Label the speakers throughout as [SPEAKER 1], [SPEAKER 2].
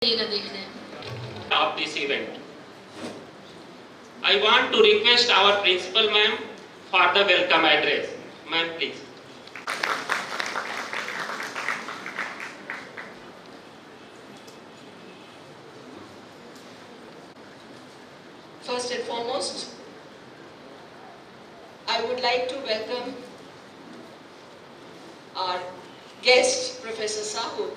[SPEAKER 1] of this event. I want to request our principal ma'am for the welcome address. Ma'am, please.
[SPEAKER 2] First and foremost, I would like to welcome our guest, Professor Sahu,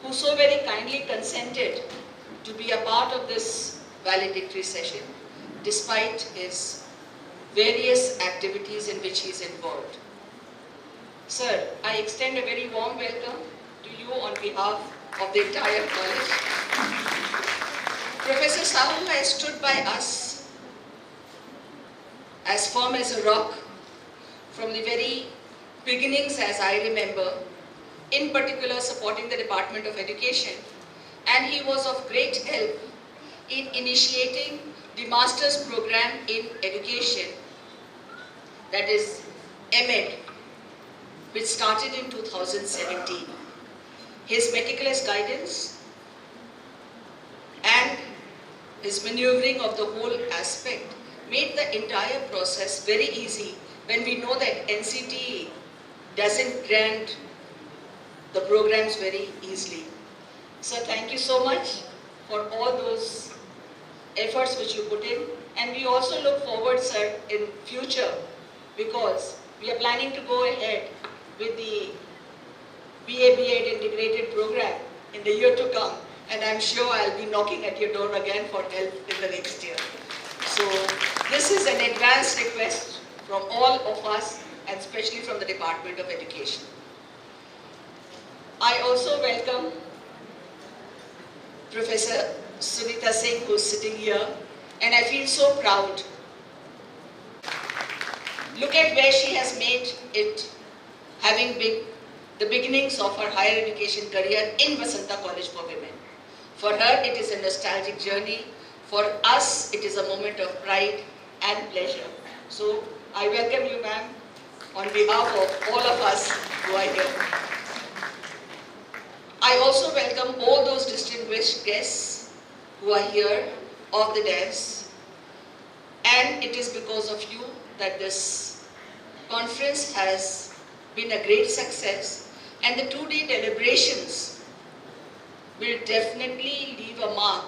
[SPEAKER 2] who so very kindly consented to be a part of this valedictory session, despite his various activities in which he is involved. Sir, I extend a very warm welcome to you on behalf of the entire college. Professor Sahu has stood by us as firm as a rock from the very beginnings, as I remember, in particular supporting the Department of Education, and he was of great help in initiating the Master's Program in Education, that is MED, which started in 2017. His meticulous guidance and his maneuvering of the whole aspect made the entire process very easy when we know that NCT doesn't grant the programs very easily. So thank you so much for all those efforts which you put in, and we also look forward, sir, in future, because we are planning to go ahead with the BA/B.Ed integrated program in the year to come, and I'm sure I'll be knocking at your door again for help in the next year. So this is an advanced request from all of us, and especially from the Department of Education. I also welcome Professor Sunita Singh, who is sitting here, and I feel so proud. Look at where she has made it, having been the beginnings of her higher education career in Vasanta College for Women. For her, it is a nostalgic journey. For us, it is a moment of pride and pleasure. So I welcome you, ma'am, on behalf of all of us who are here. I also welcome all those distinguished guests who are here of the dais, and it is because of you that this conference has been a great success, and the two-day deliberations will definitely leave a mark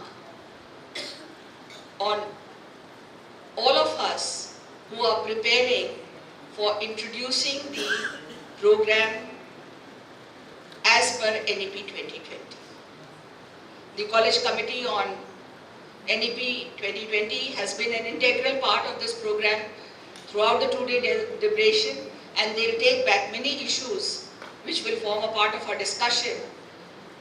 [SPEAKER 2] on all of us who are preparing for introducing the program as per NEP 2020. The College Committee on NEP 2020 has been an integral part of this program throughout the two-day deliberation, and they'll take back many issues which will form a part of our discussion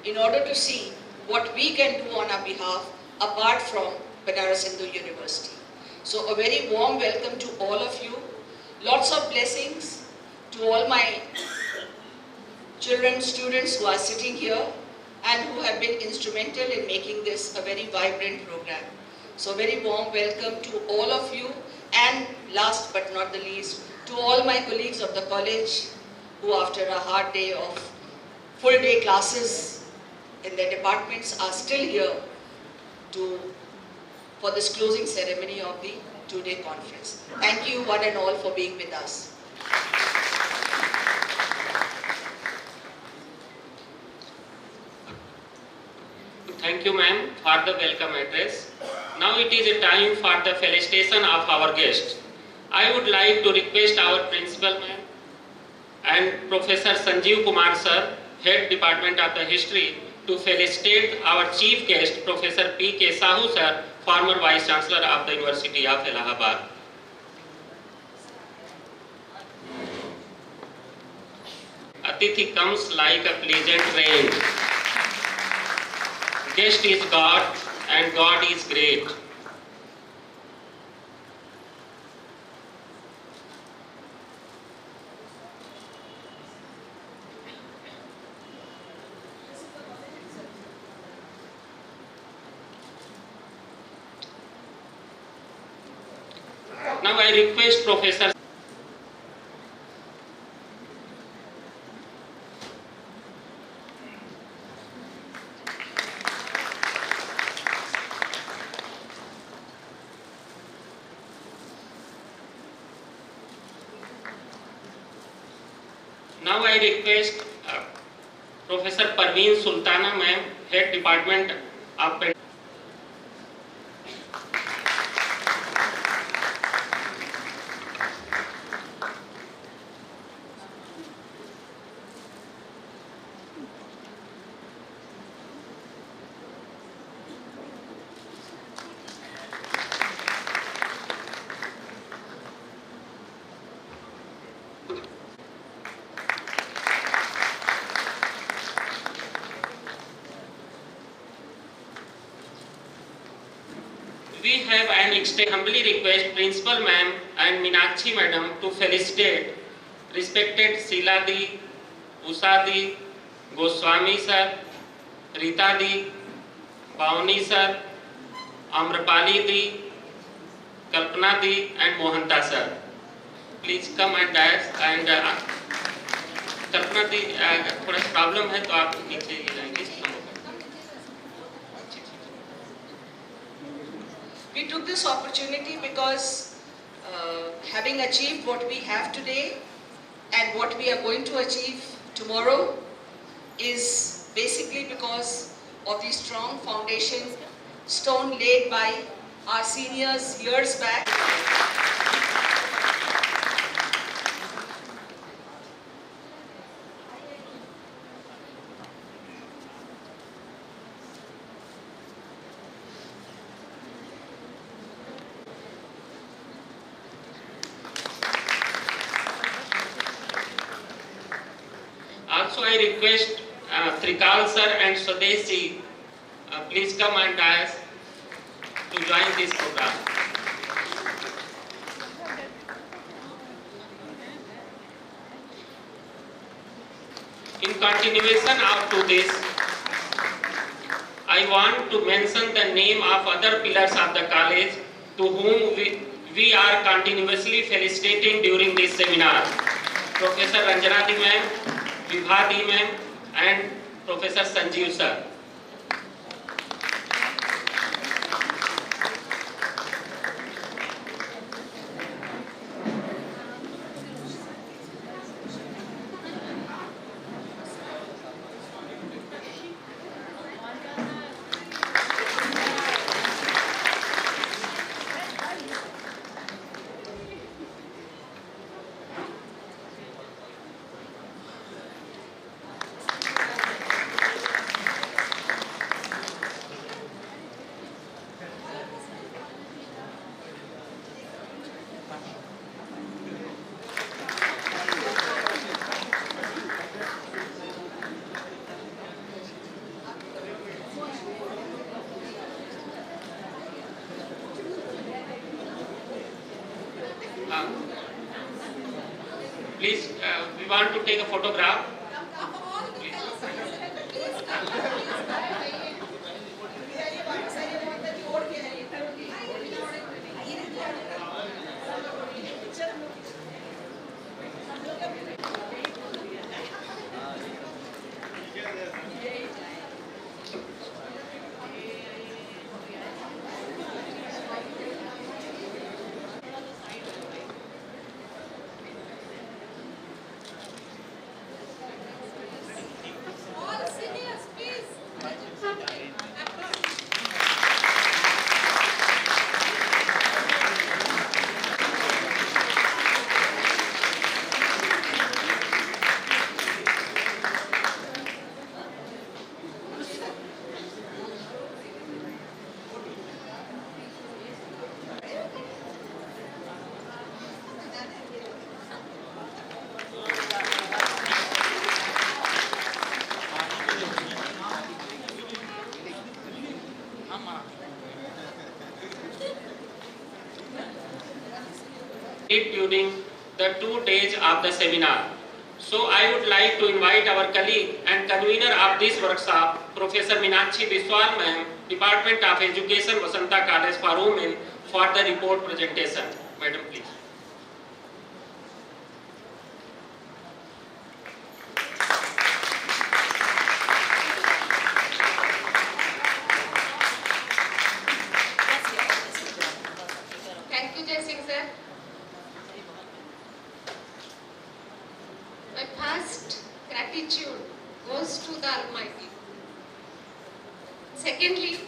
[SPEAKER 2] in order to see what we can do on our behalf apart from Banaras Hindu University. So a very warm welcome to all of you. Lots of blessings to all my children, students who are sitting here and who have been instrumental in making this a very vibrant program. So very warm welcome to all of you, and last but not the least, to all my colleagues of the college who after a hard day of full day classes in their departments are still here for this closing ceremony of the two-day conference. Thank you one and all for being with us.
[SPEAKER 1] Thank you, ma'am, for the welcome address. Now it is a time for the felicitation of our guest. I would like to request our principal, ma'am, and Professor Sanjeev Kumar, sir, Head Department of the History, to felicitate our chief guest, Professor P.K. Sahu, sir, former Vice Chancellor of the University of Allahabad. Atithi comes like a pleasant rain. Guest is God, and God is great. Now I request Professor Now I request Professor Parveen Sultana ma'am, Head Department of Pedagogy. We have an humbly request Principal Ma'am and Meenakshi Madam to felicitate respected Sheila Di, Usha Di, Goswami Sir, Rita Di, Bhavani Sir, Amrapali Di, Kalpana Di and Mohanta Sir. Please come and dais and Kalpana Di थोड़ा problem है तो आप नीचे ही जाएंगे.
[SPEAKER 2] We took this opportunity because having achieved what we have today and what we are going to achieve tomorrow is basically because of the strong foundation stone laid by our seniors years back.
[SPEAKER 1] Also, I request Trikal sir and Swadeshi, please come and dais to join this program. In continuation to this, I want to mention the name of other pillars of the college to whom we are continuously felicitating during this seminar. Professor Ranjana Di ma'am, Vibha Di ma'am and Professor Sanjeev sir. Please, we want to take a photograph. During the 2 days of the seminar. So I would like to invite our colleague and convener of this workshop, Professor Meenakshi Biswal ma'am, Department of Education, Vasanta College for Women, for the report presentation. Madam, please.
[SPEAKER 3] Thank you, Jaisingh sir. My first Secondly,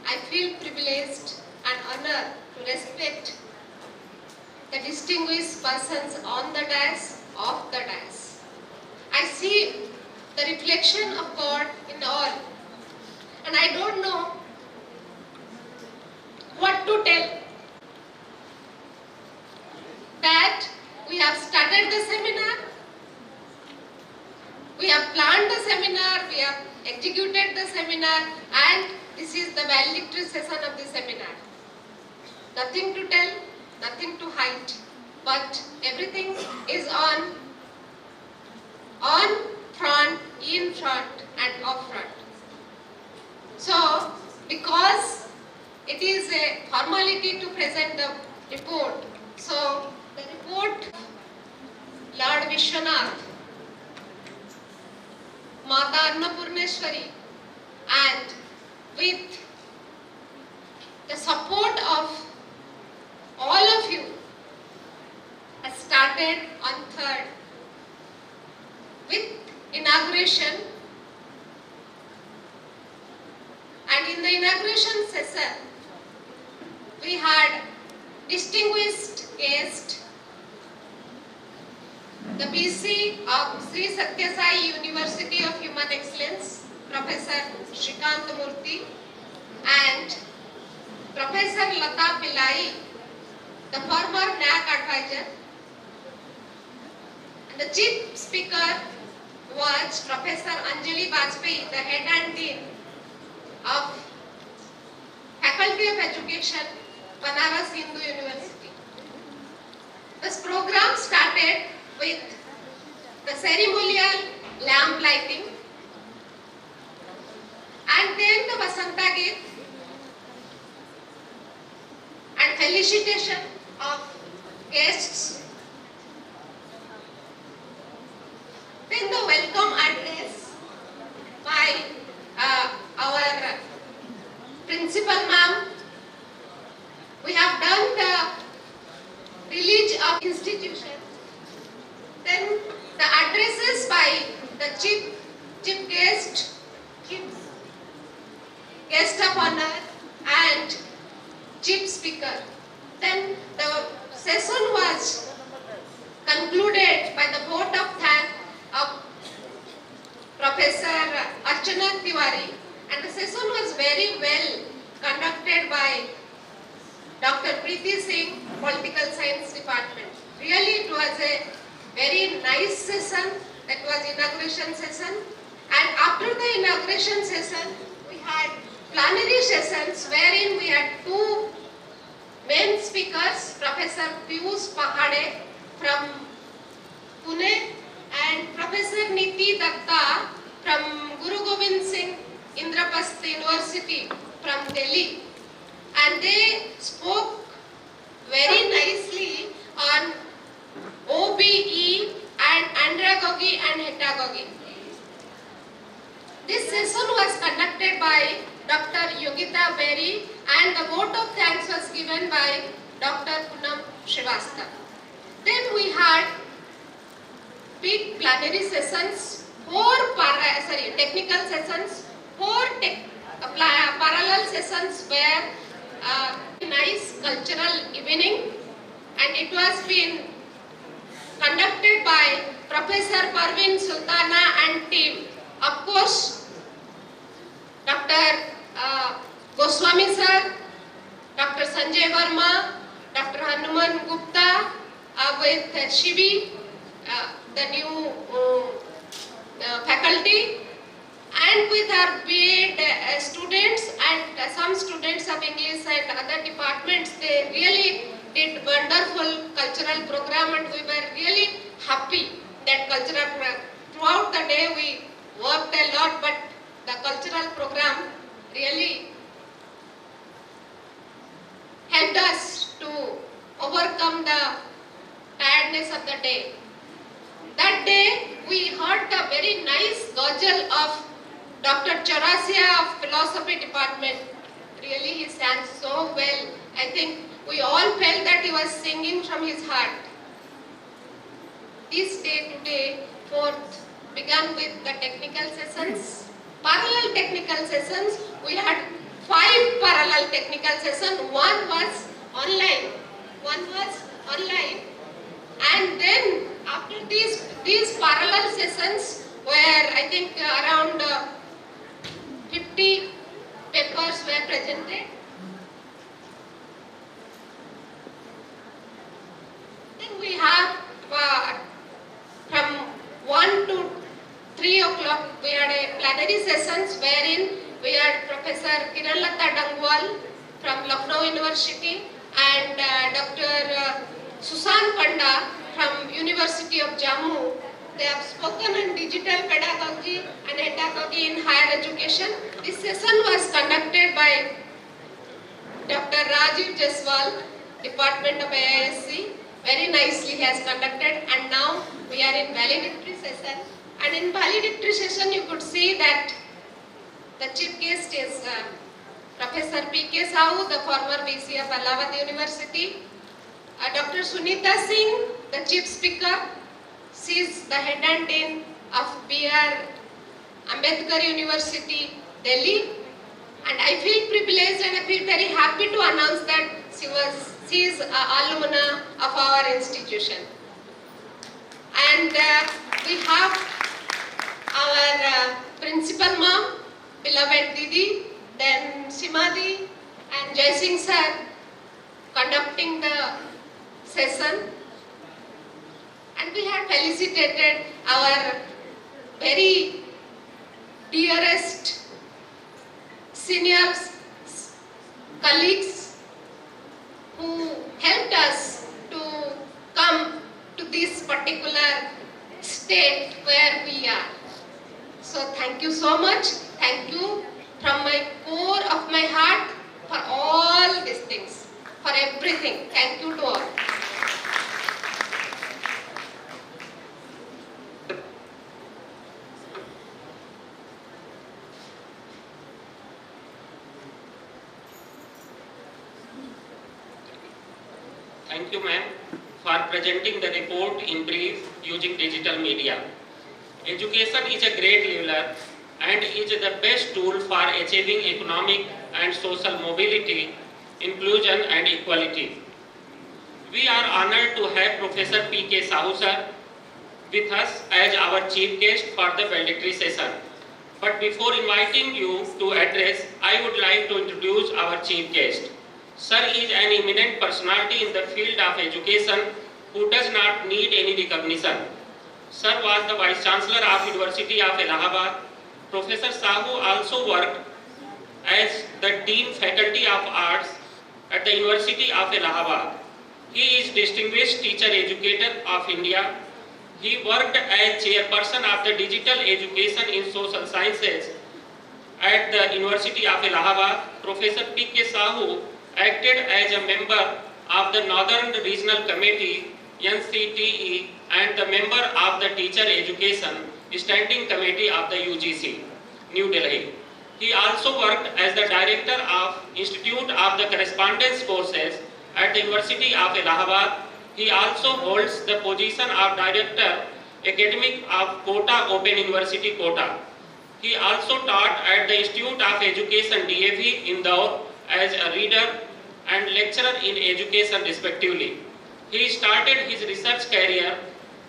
[SPEAKER 3] I feel privileged and honored to respect the distinguished persons on the dais, off the dais. I see the reflection of God in all, and I don't know what to tell. That we have started the seminar, we have planned the seminar, we have executed the seminar, and this is the valedictory session of the seminar. Nothing to tell, nothing to hide, but everything is on front, in front and off front. So, because it is a formality to present the report, so the report, Lord Vishwanath, Mata Annapurneshwari, and with the support of all of you, has started on 3rd with inauguration, and in the inauguration session we had distinguished guest, the BC of Sri Satya Sai University of Human Excellence, Professor Shrikant Murthy, and Professor Lata Pillai, the former NAC advisor, and the chief speaker was Professor Anjali Bajpayee, the head and dean of Faculty of Education, Banaras Hindu University. This program started with the ceremonial lamp lighting, and then the Vasanta Geet and felicitation of guests. Then the welcome address by our principal ma'am. We have done the release of institution. Then the addresses by the chief guest of honor and chief speaker. Then the session was concluded by the vote of thanks of Professor Archana Tiwari, and the session was very well conducted by Dr. Preeti Singh, Political Science Department. Really, it was a very nice session. That was inauguration session. And after the inauguration session, we had plenary sessions wherein we had two main speakers, Professor Piyush Pahade from Pune and Professor Niti Datta from Guru Gobind Singh Indraprastha University from Delhi. And they spoke very nicely on OBE and andragogy and heterogogy. This session was conducted by Dr. Yogita Berry, and the vote of thanks was given by Dr. Poonam Srivastava. Then we had big plenary sessions, technical sessions, parallel sessions were nice cultural evening, and it was been conducted by Professor Parveen Sultana and team. Of course, Dr. Goswami sir, Dr. Sanjay Verma, Dr. Hanuman Gupta with Shivi, the new faculty, and with our BA students and some students of English and other departments. They really did wonderful cultural program, and we were really happy that cultural program. Throughout the day we worked a lot, but the cultural program really helped us to overcome the tiredness of the day. That day we heard the very nice ghazal of Dr. Chaurasia of Philosophy Department. Really he sang so well. I think we all felt that he was singing from his heart. This day today, 4th, began with the technical sessions, parallel technical sessions. We had 5 parallel technical sessions. One was online. And then after these parallel sessions where I think around 50 papers were presented. Then we have from 1 to 3 o'clock we had a plenary sessions wherein we had Professor Kiranlata Dangwal from Lucknow University and Dr. Susan Panda from University of Jammu. They have spoken on digital pedagogy and pedagogy in higher education. This session was conducted by Dr. Rajiv Jaswal, Department of AISC. Very nicely he has conducted, and now we are in valedictory session. And in valedictory session you could see that the chief guest is Professor P.K. Sahu, the former VC of Allahabad University. Dr. Sunita Singh, the chief speaker. She is the head and dean of B.R. Ambedkar University, Delhi. And I feel privileged and I feel very happy to announce that she is an alumna of our institution. And we have our principal mom, beloved Didi, then Simadi and Jai Singh sir conducting the session. And we had felicitated our very dearest seniors, colleagues who helped us to come to this particular state where we are. So thank you so much. Thank you from my core of my heart for all these things, for everything. Thank you to all.
[SPEAKER 1] Thank you, ma'am, for presenting the report in brief using digital media. Education is a great leveler and is the best tool for achieving economic and social mobility, inclusion and equality. We are honored to have Professor P.K. Sahu sir with us as our chief guest for the valedictory session. But before inviting you to address, I would like to introduce our chief guest. Sir is an eminent personality in the field of education who does not need any recognition. Sir was the Vice Chancellor of University of Allahabad. Professor Sahu also worked as the Dean Faculty of Arts at the University of Allahabad. He is Distinguished Teacher Educator of India. He worked as Chairperson of the Digital Education in Social Sciences at the University of Allahabad. Professor P.K. Sahu acted as a member of the Northern Regional Committee NCTE and the member of the Teacher Education Standing Committee of the UGC, New Delhi. He also worked as the Director of Institute of the Correspondence Courses at the University of Allahabad. He also holds the position of Director Academic of Kota Open University, Kota. He also taught at the Institute of Education DAV, Indore, as a reader and lecturer in education respectively. He started his research career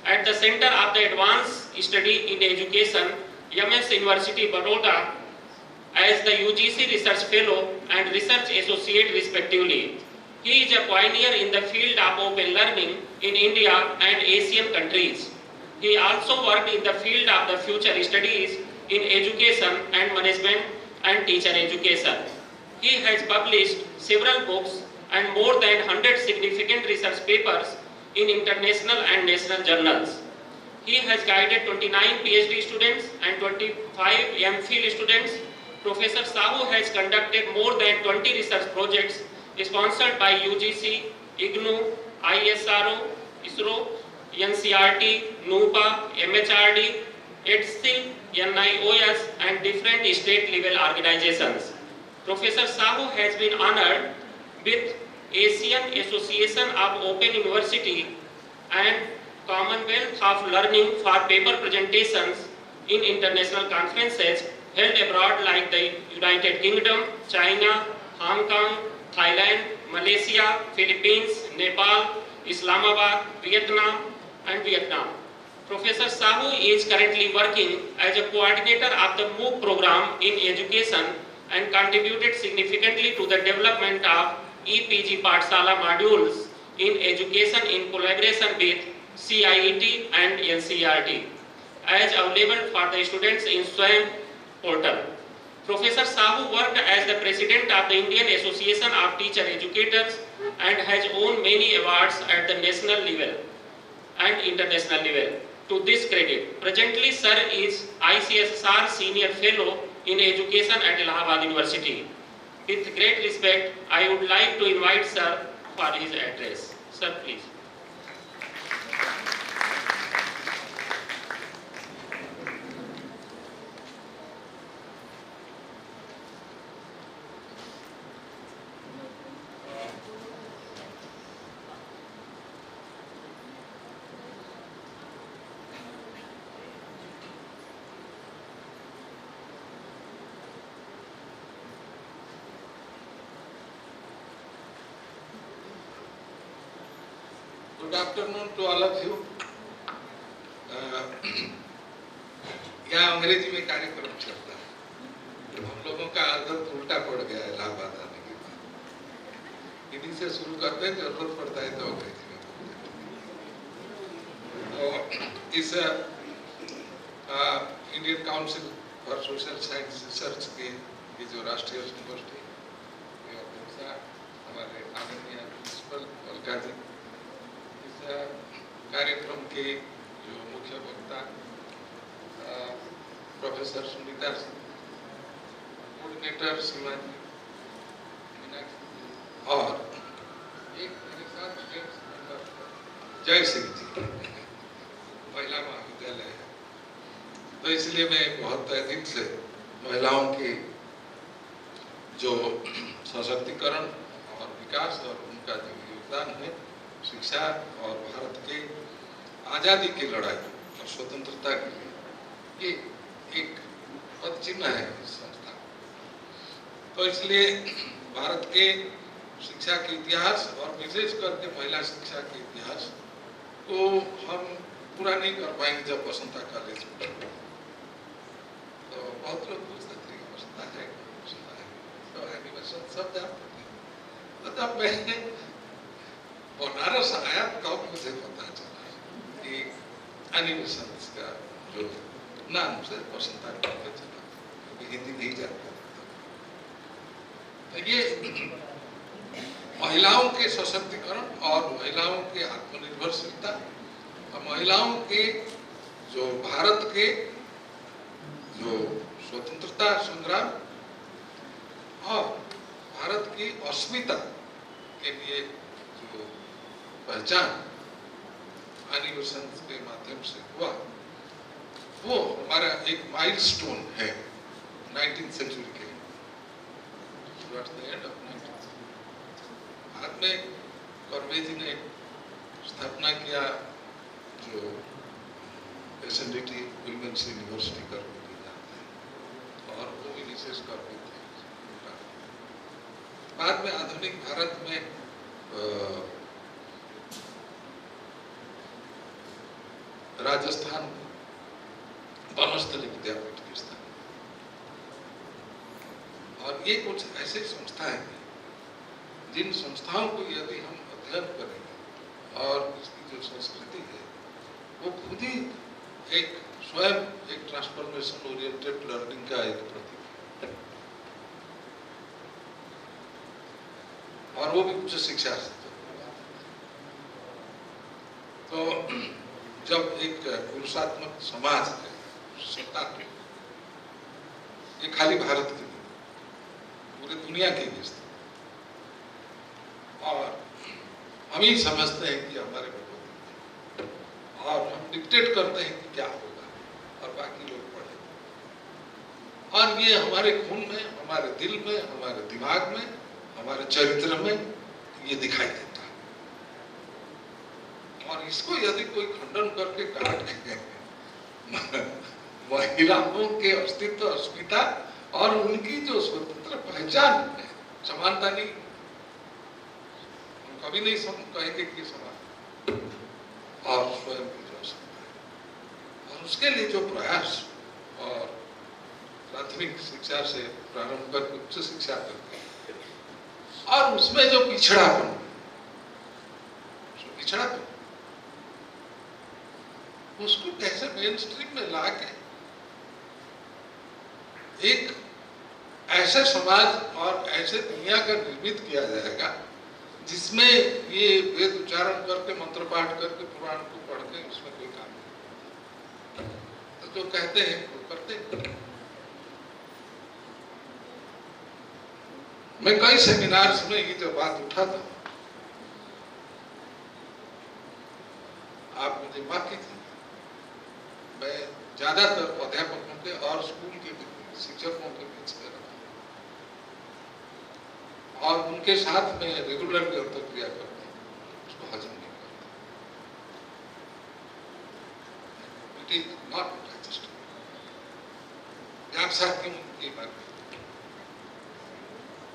[SPEAKER 1] at the Center of the Advanced Study in Education, MS University, Baroda, as the UGC Research Fellow and Research Associate respectively. He is a pioneer in the field of open learning in India and Asian countries. He also worked in the field of the future studies in education and management and teacher education. He has published several books and more than 100 significant research papers in international and national journals. He has guided 29 PhD students and 25 MPhil students. Professor Sahu has conducted more than 20 research projects sponsored by UGC, IGNOU, ISRO, ISRO, NCRT, NUPA, MHRD, EDSIL, NIOS and different state level organizations. Professor Sahu has been honored with Asian Association of Open University and Commonwealth of Learning for paper presentations in international conferences held abroad like the United Kingdom, China, Hong Kong, Thailand, Malaysia, Philippines, Nepal, Islamabad, Vietnam. Professor Sahu is currently working as a coordinator of the MOOC program in education and contributed significantly to the development of EPG Pathshala modules in education in collaboration with CIET and NCERT as available for the students in SWAYAM portal. Professor Sahu worked as the president of the Indian Association of Teacher Educators and has won many awards at the national level and international level. To this credit, presently Sir is ICSSR Senior Fellow in Education at Allahabad University. With great respect, I would like to invite Sir for his address. Sir, please.
[SPEAKER 4] Good afternoon to all of you. यहाँ अंग्रेजी में कार्यक्रम चलता है। हम लोगों का आदत उल्टा पड़ गया है इलाहाबाद आने के बाद। हिंदी से शुरू करते हैं, जरूरत पड़ता है तो अंग्रेजी में बोलते हैं। इस Indian council for social science research की जो राष्ट्रीय यूनिवर्सिटी हमारे आदरणीय प्रिंसिपल अलका जी, कार्यक्रम के जो मुख्य वक्ता प्रोफेसर सुनीता, कोऑर्डिनेटर श्रीमती और एक मेरे साथ जय सिंह जी, महिला महाविद्यालय है, तो इसलिए मैं बहुत दिन से महिलाओं की जो सशक्तिकरण और विकास और उनका जो योगदान है शिक्षा और भारत के आज़ादी की लड़ाई और स्वतंत्रता के लिए, ये एक पद चिन्ह है इस संस्था। तो इसलिए भारत के शिक्षा के इतिहास और विशेष करके महिला शिक्षा के इतिहास को हम पूरा नहीं कर पाएंगे जब बसंता कॉलेज में। तो बहुत लोग पूछते थे कि बसंता है तो एनिमेशन सब जानते थे। तो जब मैं बनारस आया तब मुझे पता चला कि एनिमेशन का जो नाम से बसंता कॉलेज चला, क्योंकि हिंदी नहीं जानता। तो ये महिलाओं के सशक्तिकरण और महिलाओं के आत्मनिर्भरशीलता और महिलाओं के जो भारत के जो स्वतंत्रता संग्राम और भारत की अस्मिता के लिए जो पहचान एनिमेशन के माध्यम से हुआ, वो हमारा एक माइलस्टोन है 19th सेंचुरी के, towards the end of 19th century। बाद में कर्वे जी ने स्थापना किया जो SNDT वुमेन्स यूनिवर्सिटी कर्वे की जानते हैं, और वो भी विशेष कर्वे थे। बाद में आधुनिक भारत में राजस्थान वनस्थली विद्यापीठ की स्थापना, और ये कुछ ऐसे संस्थाएं हैं जिन संस्थाओं को यदि हम अध्ययन करेंगे और इसकी जो संस्कृति है वो खुद ही एक स्वयं एक ट्रांसफॉर्मेशन ओरिएंटेड लर्निंग का एक प्रतीक है, और वो भी उच्च शिक्षा से। तो जब एक पुरुषात्मक समाज है, सत्ता ये खाली भारत की नहीं, पूरी दुनिया की भी स्थिति, और हम ही समझते हैं कि हमारे को, और हम डिक्टेट करते हैं कि क्या होगा और बाकी लोग पढ़े, और ये हमारे खून में, हमारे दिल में, हमारे दिमाग में, हमारे चरित्र में ये दिखाई देता है। और इसको यदि कोई खंडन करके काट के महिलाओं के अस्तित्व, अस्मिता और उनकी जो स्वतंत्र पहचान है, समानता नहीं, हम कभी नहीं कहेंगे कि समान, और स्वयं की जो सत्ता है, और उसके लिए जो प्रयास और प्राथमिक शिक्षा से प्रारंभ कर उच्च शिक्षा करके, और उसमें जो पिछड़ापन, उसको कैसे मेन स्ट्रीम में लाके एक ऐसे समाज और ऐसे दुनिया का निर्मित किया जाएगा जिसमें ये वेद उच्चारण करके, मंत्र पाठ करके, पुराण को पढ़ के उसमें कोई काम नहीं। तो जो कहते हैं वो करते हैं। मैं कई सेमिनार्स में ये जो बात उठा था, आप मुझे माफ कीजिए, मैं ज्यादातर अध्यापकों के और स्कूल के शिक्षकों के बीच में रहा और उनके साथ में रेगुलरली अंतर्क्रिया करता हूँ, उसको हजम नहीं करता। It is not digestible. आप साथ क्यों ये बात,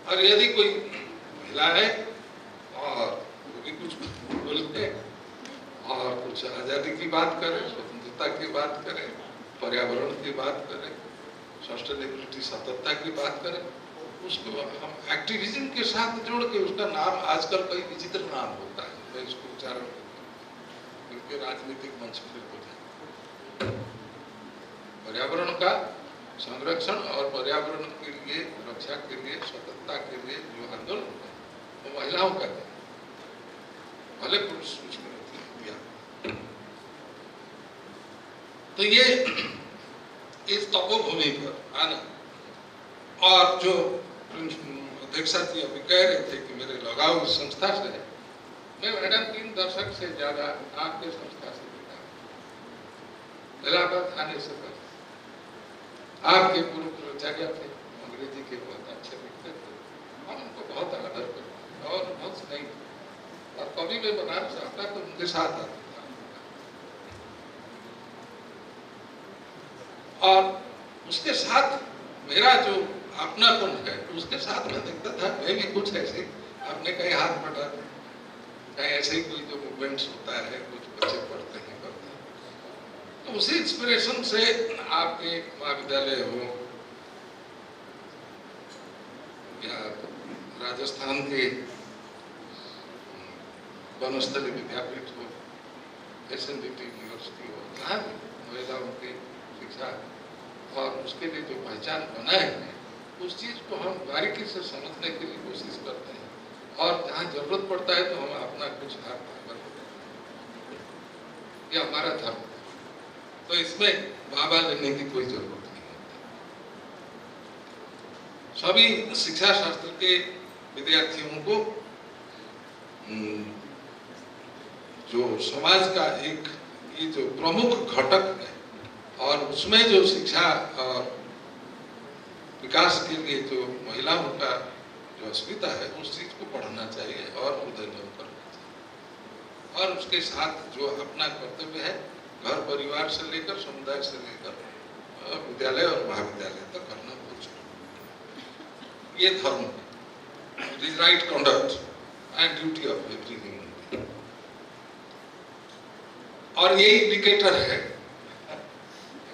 [SPEAKER 4] और यदि कोई महिला है और वो भी कुछ बोलते और कुछ आजादी की बात करे, स्वतंत्रता की बात करे, पर्यावरण की बात करे, सस्टेनेबिलिटी, सततता की बात करें, उसको हम एक्टिविज्म के साथ जोड़ के, उसका नाम आजकल कई विचित्र नाम होता है, मैं इसको उच्चारण क्योंकि राजनीतिक मंच पर हो जाए। पर्यावरण का संरक्षण और पर्यावरण के लिए, रक्षा के लिए, स्वतंत्रता के लिए जो आंदोलन है वो महिलाओं का है, भले पुरुष उसमें दिया। तो ये इस तपोभूमि पर आना, और जो अध्यक्षा जी अभी कह रहे थे कि मेरे लगाव इस संस्था से है, मैं मैडम 3 दशक से ज्यादा आपके संस्था से जुड़ा, इलाहाबाद आने से पहले आपके पूर्व प्राचार्य थे, अंग्रेजी के बहुत अच्छे लिखते थे, हम उनको बहुत आदर करते और बहुत स्नेह, और कभी भी बनारस आता तो उनके साथ आता था। और उसके साथ मेरा जो अपनापन है, उसके साथ मैं देखता था मैं भी कुछ ऐसे, आपने कहीं हाथ बटा, कहीं ऐसे ही कोई जो मूवमेंट्स होता है, कुछ बच्चे पढ़ते हैं, करते हैं, तो उसी इंस्पिरेशन से आपके महाविद्यालय हो या राजस्थान के वनस्थली विद्यापीठ हो, SNDT यूनिवर्सिटी हो, जहाँ भी महिलाओं की शिक्षा और उसके लिए जो पहचान बनाए हैं, उस चीज को हम बारीकी से समझने के लिए कोशिश करते हैं, और जहाँ जरूरत पड़ता है तो हम अपना कुछ हाथ बना देते हैं। ये हमारा धर्म, तो इसमें बाबा लेने की कोई जरूरत नहीं होती। सभी शिक्षा शास्त्र के विद्यार्थियों को जो समाज का एक ये जो प्रमुख घटक है, और उसमें जो शिक्षा और विकास के लिए जो महिलाओं का जो अस्मिता है, उस चीज को पढ़ना चाहिए और उदयन करना चाहिए, और उसके साथ जो अपना कर्तव्य है, घर परिवार से लेकर, समुदाय से लेकर विद्यालय और महाविद्यालय तक करना बहुत जरूरी। ये धर्म है, it is right conduct and duty of every human being, और ये इंडिकेटर है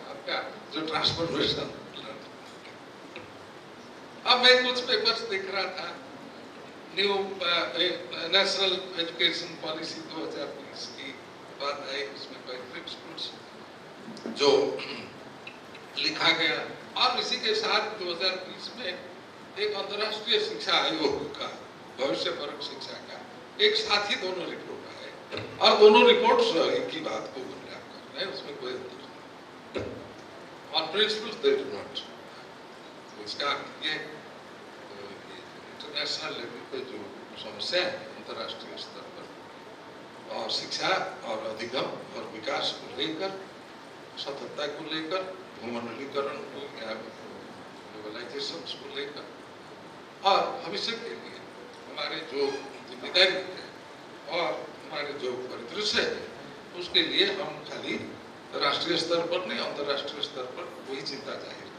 [SPEAKER 4] आपका जो ट्रांसफॉर्मेशन। अब मैं कुछ पेपर्स देख रहा था, न्यू नेशनल एजुकेशन पॉलिसी 2020 की बात आई, उसमें कोई प्रिंसिपल्स जो लिखा गया, और इसी के साथ 2020 में एक अंतर्राष्ट्रीय शिक्षा आयोग का, भविष्य परक शिक्षा का एक साथ ही दोनों रिपोर्ट आए, और दोनों रिपोर्ट्स एक ही बात को बुनियाद कर रहे हैं, उसमें कोई अंतर नहीं। On principles they do not, इसका ये इंटरनेशनल लेवल पे जो समस्या है अंतर्राष्ट्रीय स्तर पर, और शिक्षा और अधिगम और विकास को लेकर, सततता को लेकर, भूमंडलीकरण को या ग्लोबलाइजेशन को लेकर, और भविष्य के लिए हमारे जो जिम्मेदारी है और हमारे जो परिदृश्य है, उसके लिए हम खाली राष्ट्रीय स्तर पर नहीं, अंतर्राष्ट्रीय स्तर पर वही चिंता जाहिर।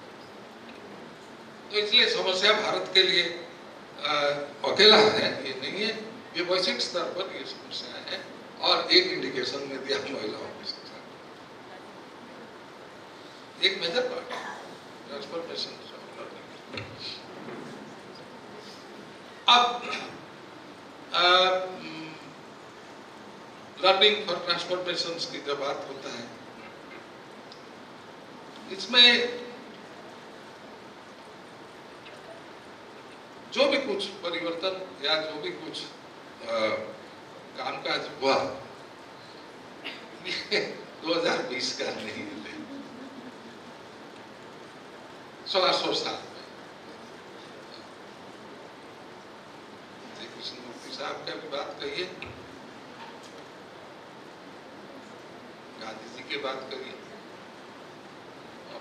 [SPEAKER 4] तो इसलिए समस्या भारत के लिए अकेला है ये नहीं है, ये वैश्विक स्तर पर ये समस्या है। और एक इंडिकेशन में दिया महिलाओं की शिक्षा, एक मेजर पार्ट ट्रांसफॉर्मेशन। अब लर्निंग फॉर ट्रांसफॉर्मेशन की जब बात होता है, इसमें जो भी कुछ परिवर्तन या जो भी कुछ कामकाज हुआ 2020 का नहीं है, 100 साल में। कृष्ण मूर्ति साहब का भी बात कहिए, गांधी जी की बात करिए,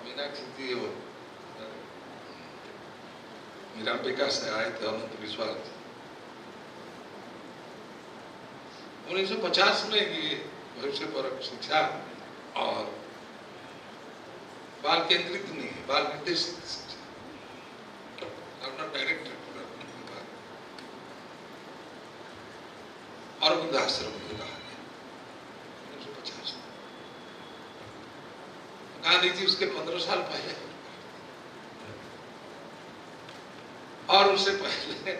[SPEAKER 4] मीनाक्षी जी वो मीरांबिका से आए थे, अनंत विश्वास जी 1950 में ये भविष्य परक शिक्षा और बाल केंद्रित नहीं है, बाल निर्देशित शिक्षा, अपना डायरेक्ट और वृद्धाश्रम में कहा गया 1950 में। गांधी जी उसके 15 साल पहले और उससे पहले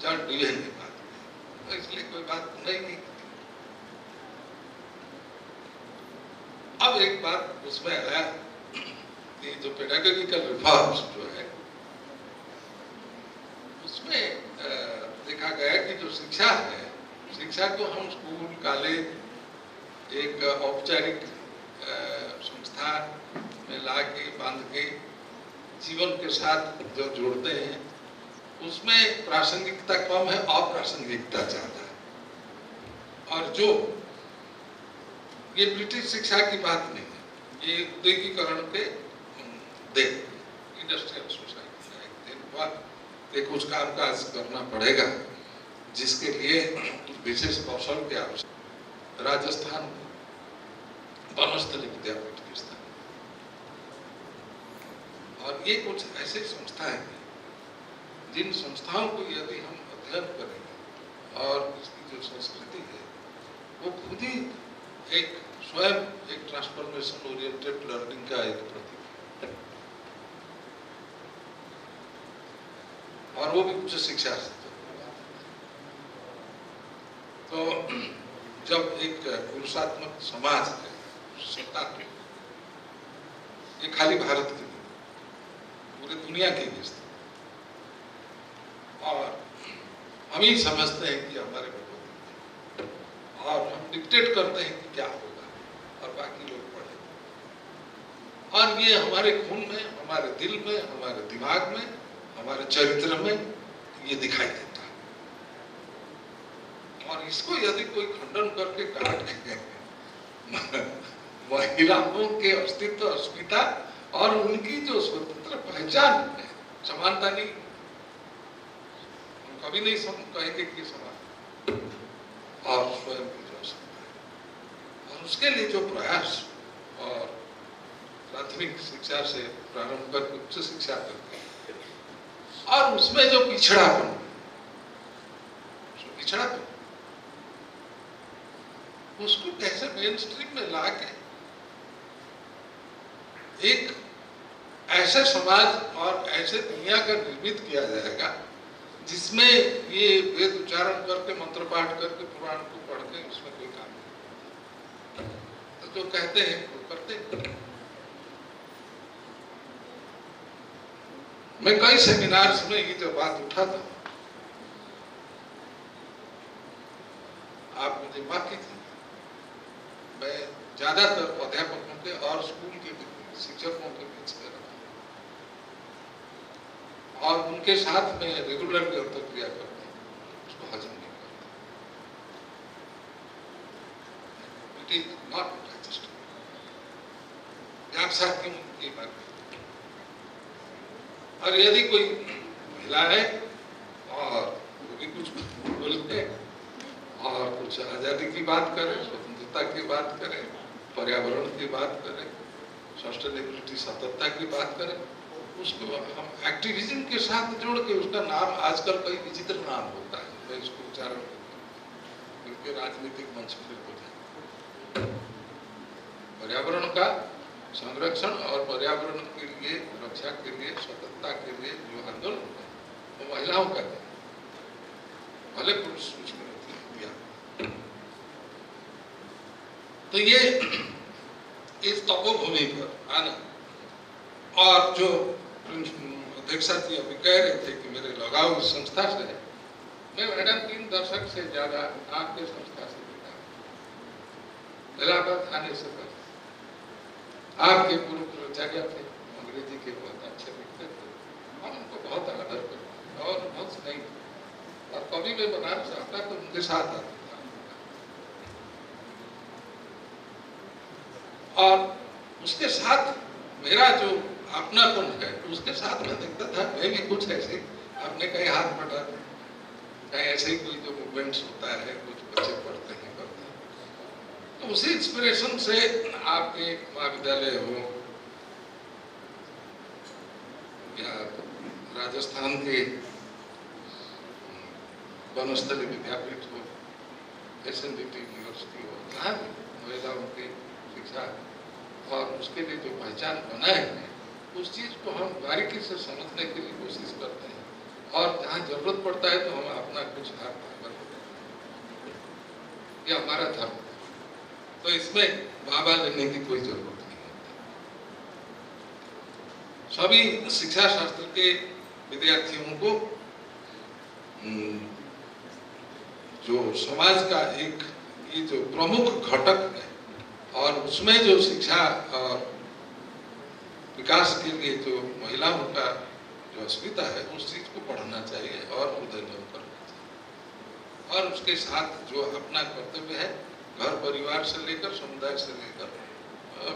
[SPEAKER 4] जॉन डुवे ने बात की, तो इसलिए कोई बात नहीं। अब एक बात उसमें आया कि जो पेडागोजिकल रिफॉर्म्स जो है उसमें देखा गया कि जो शिक्षा है, शिक्षा को हम स्कूल कॉलेज एक औपचारिक संस्था में ला के बांध के जीवन के साथ जो जोड़ते हैं उसमें प्रासंगिकता कम है, अप्रासंगिकता ज्यादा है। और जो ये ब्रिटिश शिक्षा की बात नहीं है, ये उद्योगीकरण के देन इंडस्ट्रियल सोसाइटी है, दिन बाद कुछ कामकाज करना पड़ेगा जिसके लिए विशेष कौशल की आवश्यकता। राजस्थान वनस्थली विद्यापीठ की स्थान और ये कुछ ऐसे संस्थाएं हैं जिन संस्थाओं को यदि हम अध्ययन करेंगे और इसकी जो संस्कृति है वो खुद ही एक स्वयं एक ट्रांसफॉर्मेशन ओरिएंटेड लर्निंग का एक प्रतीक है, और वो भी उच्च शिक्षा से। तो जब एक पुरुषात्मक समाज है, सत्तात्मक, ये खाली भारत की नहीं, पूरी दुनिया की भी स्थिति, और हम ही समझते हैं कि हमारे को, और हम डिक्टेट करते हैं कि क्या होगा और बाकी लोग पढ़े, और ये हमारे खून में, हमारे दिल में, हमारे दिमाग में, हमारे चरित्र में ये दिखाई देता है। और इसको यदि कोई खंडन करके काट के महिलाओं के अस्तित्व, अस्मिता और उनकी जो स्वतंत्र पहचान है, समानता नहीं, हम कभी नहीं कहेंगे कि समान, और स्वयं की जो असमता है, और उसके लिए जो प्रयास और प्राथमिक शिक्षा से प्रारंभ करके उच्च शिक्षा करके, और उसमें जो पिछड़ापन उसको कैसे मेन स्ट्रीम में लाके एक ऐसे समाज और ऐसे दुनिया का निर्मित किया जाएगा जिसमें ये वेद उच्चारण करके, मंत्र पाठ करके, पुराण को पढ़ के उसमें कोई काम नहीं, तो जो कहते हैं वो करते हैं। मैं कई सेमिनार्स में ये जो बात उठा था, आप मुझे माफ कीजिए, मैं ज्यादातर अध्यापकों के और स्कूल के शिक्षकों के बीच में रहा और उनके साथ में रेगुलरली अंतर्क्रिया करता हूँ, उसको हजम नहीं करता। It is not digestible. आप साथ क्यों ये बात, और यदि कोई महिला है और वो भी कुछ बोलते और कुछ आजादी की बात करें, स्वतंत्रता की बात करें, पर्यावरण की बात करें, सस्टेनेबिलिटी सततता की बात करें, उसको हम एक्टिविज्म के साथ जोड़ के उसका नाम आजकल कई विचित्र नाम होता है, मैं इसको उच्चारण क्योंकि राजनीतिक मंच फिर हो जाए। पर्यावरण का संरक्षण और पर्यावरण के लिए रक्षा के लिए स्वतंत्रता के लिए जो आंदोलन है वो महिलाओं का है, भले पुरुष उसमें दिया। तो ये इस तपोभूमि पर आना, और जो अध्यक्षा जी अभी कह रहे थे कि मेरे लगाव इस संस्था से है, मैं मैडम 3 दशक से ज्यादा आपके संस्था से जुड़ा हूँ। इलाहाबाद आने से पहले आपके पूर्व प्राचार्य थे, अंग्रेजी के बहुत अच्छे लिखते थे, हम उनको बहुत आदर करते और बहुत स्नेह, और कभी मैं बनारस आता तो उनके साथ आता था। और उसके साथ मेरा जो अपनापन है उसके साथ मैं देखता था मैं भी कुछ ऐसे अपने कहीं हाथ बटा, कहीं ऐसे ही कोई जो मूवमेंट्स होता है, कुछ बच्चे पढ़ते हैं करते हैं, तो उसी इंस्पिरेशन से आपके महाविद्यालय हो या राजस्थान के वनस्थली विद्यापीठ हो, SNDT यूनिवर्सिटी हो, जहाँ भी महिलाओं की शिक्षा और उसके लिए जो पहचान बनाए हैं उस चीज को हम बारीकी से समझने के लिए कोशिश करते हैं, और जहाँ जरूरत पड़ता है तो हम अपना कुछ हाथ आगे बढ़ाते हैं। ये हमारा धर्म, तो इसमें बाबा लेने की कोई जरूरत नहीं होती। सभी शिक्षा शास्त्र के विद्यार्थियों को जो समाज का एक ये जो प्रमुख घटक है और उसमें जो शिक्षा और विकास के लिए जो महिलाओं का जो अस्मिता है उस चीज को पढ़ना चाहिए और उदयन करना चाहिए, और उसके साथ जो अपना कर्तव्य है घर परिवार से लेकर समुदाय से लेकर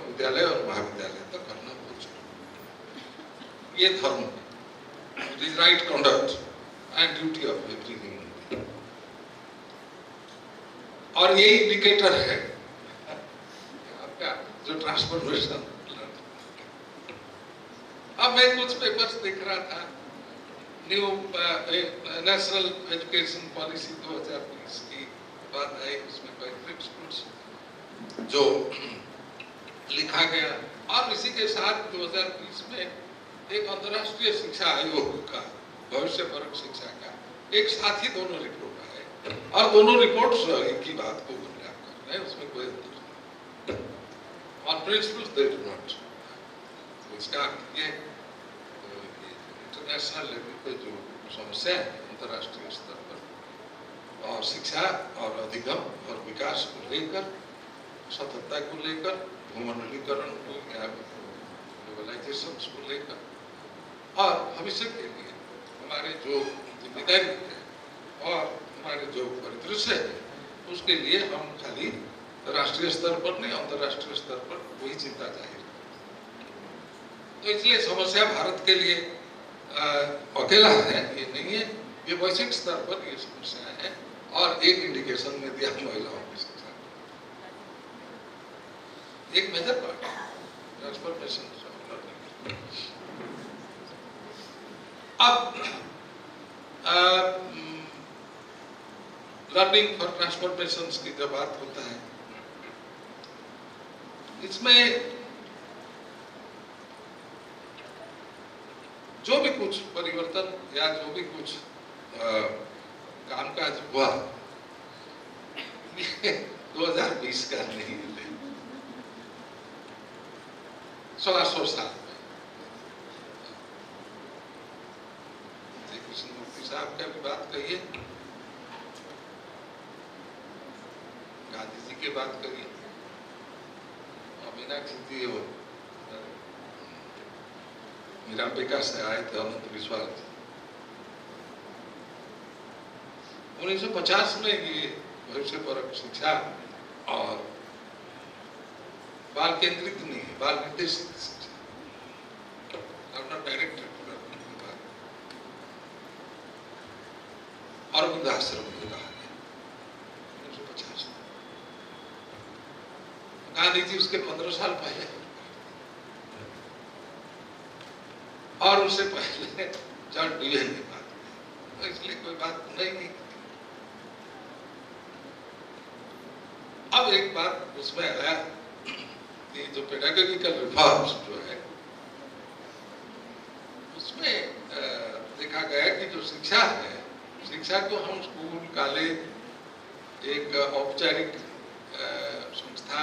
[SPEAKER 4] विद्यालय और महाविद्यालय तक करना बहुत जरूरी। ये धर्म है, it is right conduct and duty of every human being, और ये इंडिकेटर है आपका जो ट्रांसफॉर्मेशन। अब मैं कुछ पेपर्स देख रहा था, न्यू नेशनल एजुकेशन पॉलिसी 2020 की बात आई, उसमें कोई प्रिंसिपल्स जो लिखा गया, और इसी के साथ 2020 में एक अंतर्राष्ट्रीय शिक्षा आयोग का भविष्यपरक शिक्षा का एक साथ ही दोनों रिपोर्ट आए, और दोनों रिपोर्ट्स एक ही बात को बुनियाद कर रहे हैं, उसमें कोई अंतर नहीं। On principles they do not, इसका ये इंटरनेशनल लेवल पे जो समस्या है अंतर्राष्ट्रीय स्तर पर और शिक्षा और अधिगम और विकास को लेकर, सततता को लेकर, भूमंडलीकरण को या ग्लोबलाइजेशन को लेकर, और भविष्य के लिए हमारे जो जिम्मेदारी है और हमारे जो परिदृश्य है उसके लिए हम खाली राष्ट्रीय स्तर पर नहीं अंतर्राष्ट्रीय स्तर पर वही चिंता जाहिर। तो इसलिए समस्या भारत के लिए अकेला है ये नहीं है, ये वैश्विक स्तर पर ये समस्या है, और एक इंडिकेशन में दिया महिलाओं की शिक्षा एक मेजर पार्ट ट्रांसफॉर्मेशन। अब लर्निंग फॉर ट्रांसफॉर्मेशन की जब बात होता है, इसमें जो भी कुछ परिवर्तन या जो भी कुछ कामकाज हुआ 2020 का नहीं है, 100 साल में कृष्ण मूर्ति साहब का भी बात कहिए, गांधी जी की बात करिए, और मीनाक्षी जी हो मीरापिका से आए थे अनंत विश्वास जी, 1950 में ये भविष्यपरक शिक्षा और बाल केंद्रित नहीं है, बाल निर्देशित शिक्षा, अपना डायरेक्ट और वृद्धाश्रम में कहा गया 1950 में। गांधी जी उसके 15 साल पहले और उससे पहले जॉन डीवे ने बात, तो इसलिए कोई बात नहीं। अब एक बात उसमें आया कि जो पेडागोजिकल रिफॉर्म्स जो है उसमें देखा गया कि जो शिक्षा है, शिक्षा को हम स्कूल, कॉलेज एक औपचारिक संस्था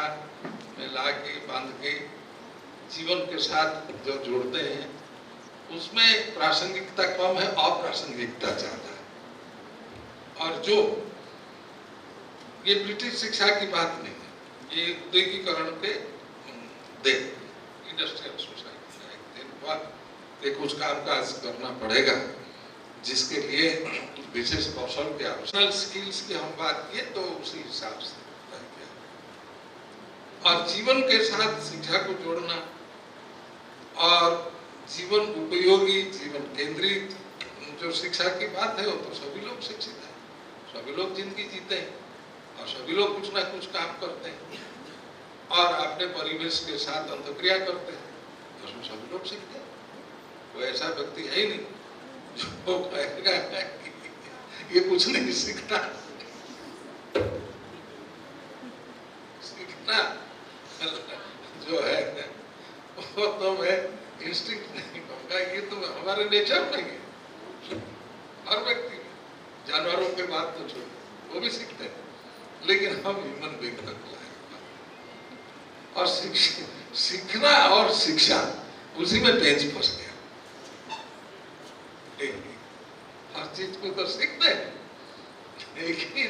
[SPEAKER 4] में ला के बांध के जीवन के साथ जो जोड़ते हैं उसमें प्रासंगिकता कम है, अप्रासंगिकता ज्यादा है। और जो ये ब्रिटिश शिक्षा की बात नहीं है, ये उद्योगीकरण के देख इंडस्ट्रियल सोसाइटी कुछ काम काज करना पड़ेगा जिसके लिए विशेष कौशल के आवश्यक स्किल्स की हम बात किए तो उसी हिसाब से और जीवन के साथ शिक्षा को जोड़ना और जीवन उपयोगी, जीवन केंद्रित जो शिक्षा की बात है वो तो सभी लोग शिक्षित हैं, सभी लोग जिंदगी जीते हैं और सभी लोग कुछ ना कुछ काम करते हैं और अपने परिवेश के साथ अंतक्रिया करते हैं, उसमें सभी लोग सीखते हैं। कोई ऐसा व्यक्ति है ही नहीं जो कहेगा ये कुछ नहीं सीखता। सीखना जो है वो तो मैं इंस्टिंक्ट नहीं कहूँगा, ये तो हमारे नेचर में है। हर व्यक्ति, जानवरों के बात तो छोड़ो वो भी सीखते हैं, लेकिन हम ह्यूमन बीइंग तक लाए और सीखना और शिक्षा उसी में पेंच फंस गया। हर चीज को तो सीखते हैं, लेकिन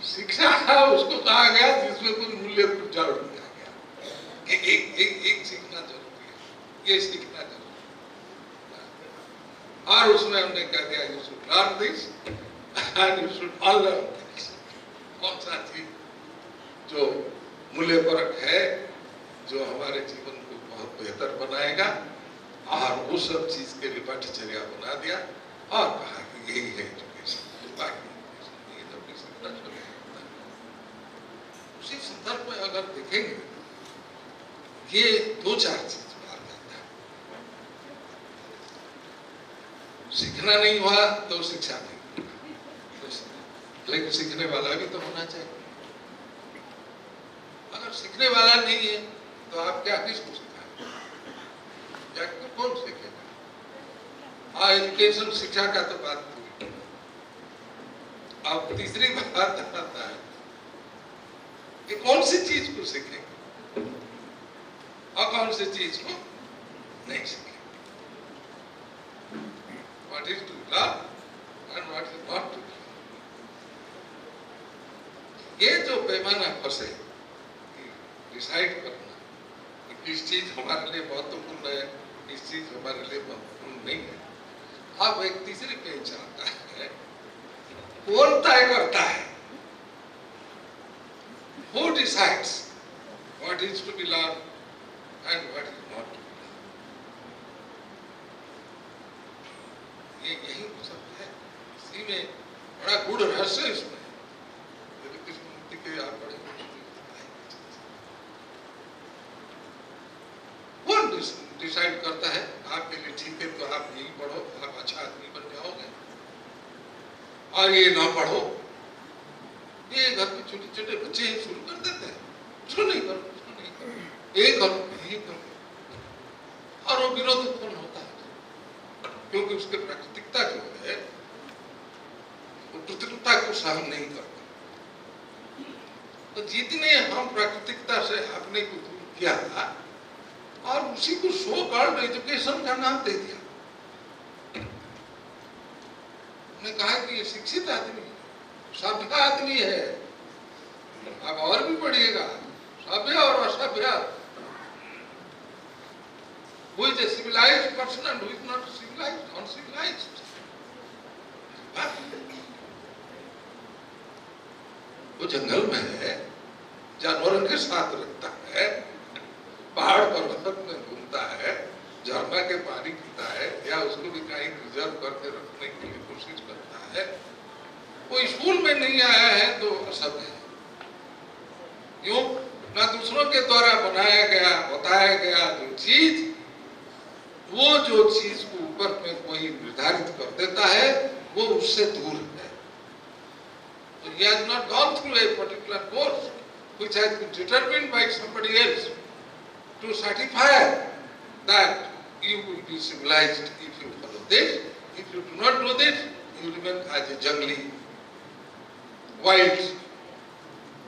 [SPEAKER 4] शिक्षा उसको कहा गया जिसमें कुछ मूल्य को जोड़ दिया गया। एक सीखना जरूरी है, ये सीखना जरूरी है। और उसमें हमने कह दिया you should learn this and you should unlearn this. कौन सा चीज जो मूल्यपरक है, जो हमारे जीवन को बहुत बेहतर बनाएगा, और उस सब चीज के लिए पाठ्यचर्या बना दिया और कहा कि यही है एजुकेशन। बाकी उसी संदर्भ में अगर देखेंगे ये दो चार चीज बात आता है। सीखना नहीं हुआ तो शिक्षा नहीं, लेकिन सीखने वाला भी तो होना चाहिए। अगर सीखने वाला नहीं है तो आप क्या किसको सिखाएंगे, क्या कौन सीखेगा? हाँ, एजुकेशन शिक्षा का तो बात पूरी। अब तीसरी बात आता है कि कौन सी चीज को सीखेंगे और कौन सी चीज को नहीं सीखेंगे। What is to love and what is not to love। ये जो पैमाना फंसे डिसाइड करना कि किस चीज हमारे लिए महत्वपूर्ण है, किस चीज हमारे लिए महत्वपूर्ण नहीं है। अब एक तीसरी पेज आता है, कौन तय करता है? Who decides what is to be learned and what is not to be learned? ये यही सब है, इसी में बड़ा गूढ़ रहस्य इसमें। कृष्णमूर्ति के आप बड़े कौन डिसाइड करता है आपके लिए ठीक है तो आप यही पढ़ो, आप अच्छा आदमी बन जाओगे, और ये ना पढ़ो। ये घर में छोटे छोटे बच्चे शुरू कर देते हैं, उसको नहीं करो, उसको नहीं करो, ये करो, ये करो, और वो विरोध उत्पन्न होता है क्योंकि उसके प्राकृतिकता जो है वो प्रतिकूलता को सहन नहीं करता। तो जितने हम प्राकृतिकता से अपने को दूर किया और उसी को सो कॉल्ड एजुकेशन का नाम दे दिया। मैं कहा कि ये शिक्षित आदमी है, सभ्य आदमी है। अब और भी पढ़िएगा, सभ्य और असभ्य। Who is a civilized person and who is not civilized, uncivilized? वो जंगल में है, जानवरों के साथ रहता है, पहाड़ पर्वत में घूमता है, झरना के पानी पीता है, या उसको भी कहीं रिजर्व करके रखने के लिए कोशिश करता है। वो स्कूल में नहीं आया है तो असभ्य है। क्यों? ना दूसरों के द्वारा बनाया गया बताया गया जो चीज, वो जो चीज को ऊपर में कोई निर्धारित कर देता है वो उससे दूर है। So he has not gone through a particular course which has been determined by somebody else to certify that you will be civilized if you follow this. If you do not do this, you remain as a jungly, wild,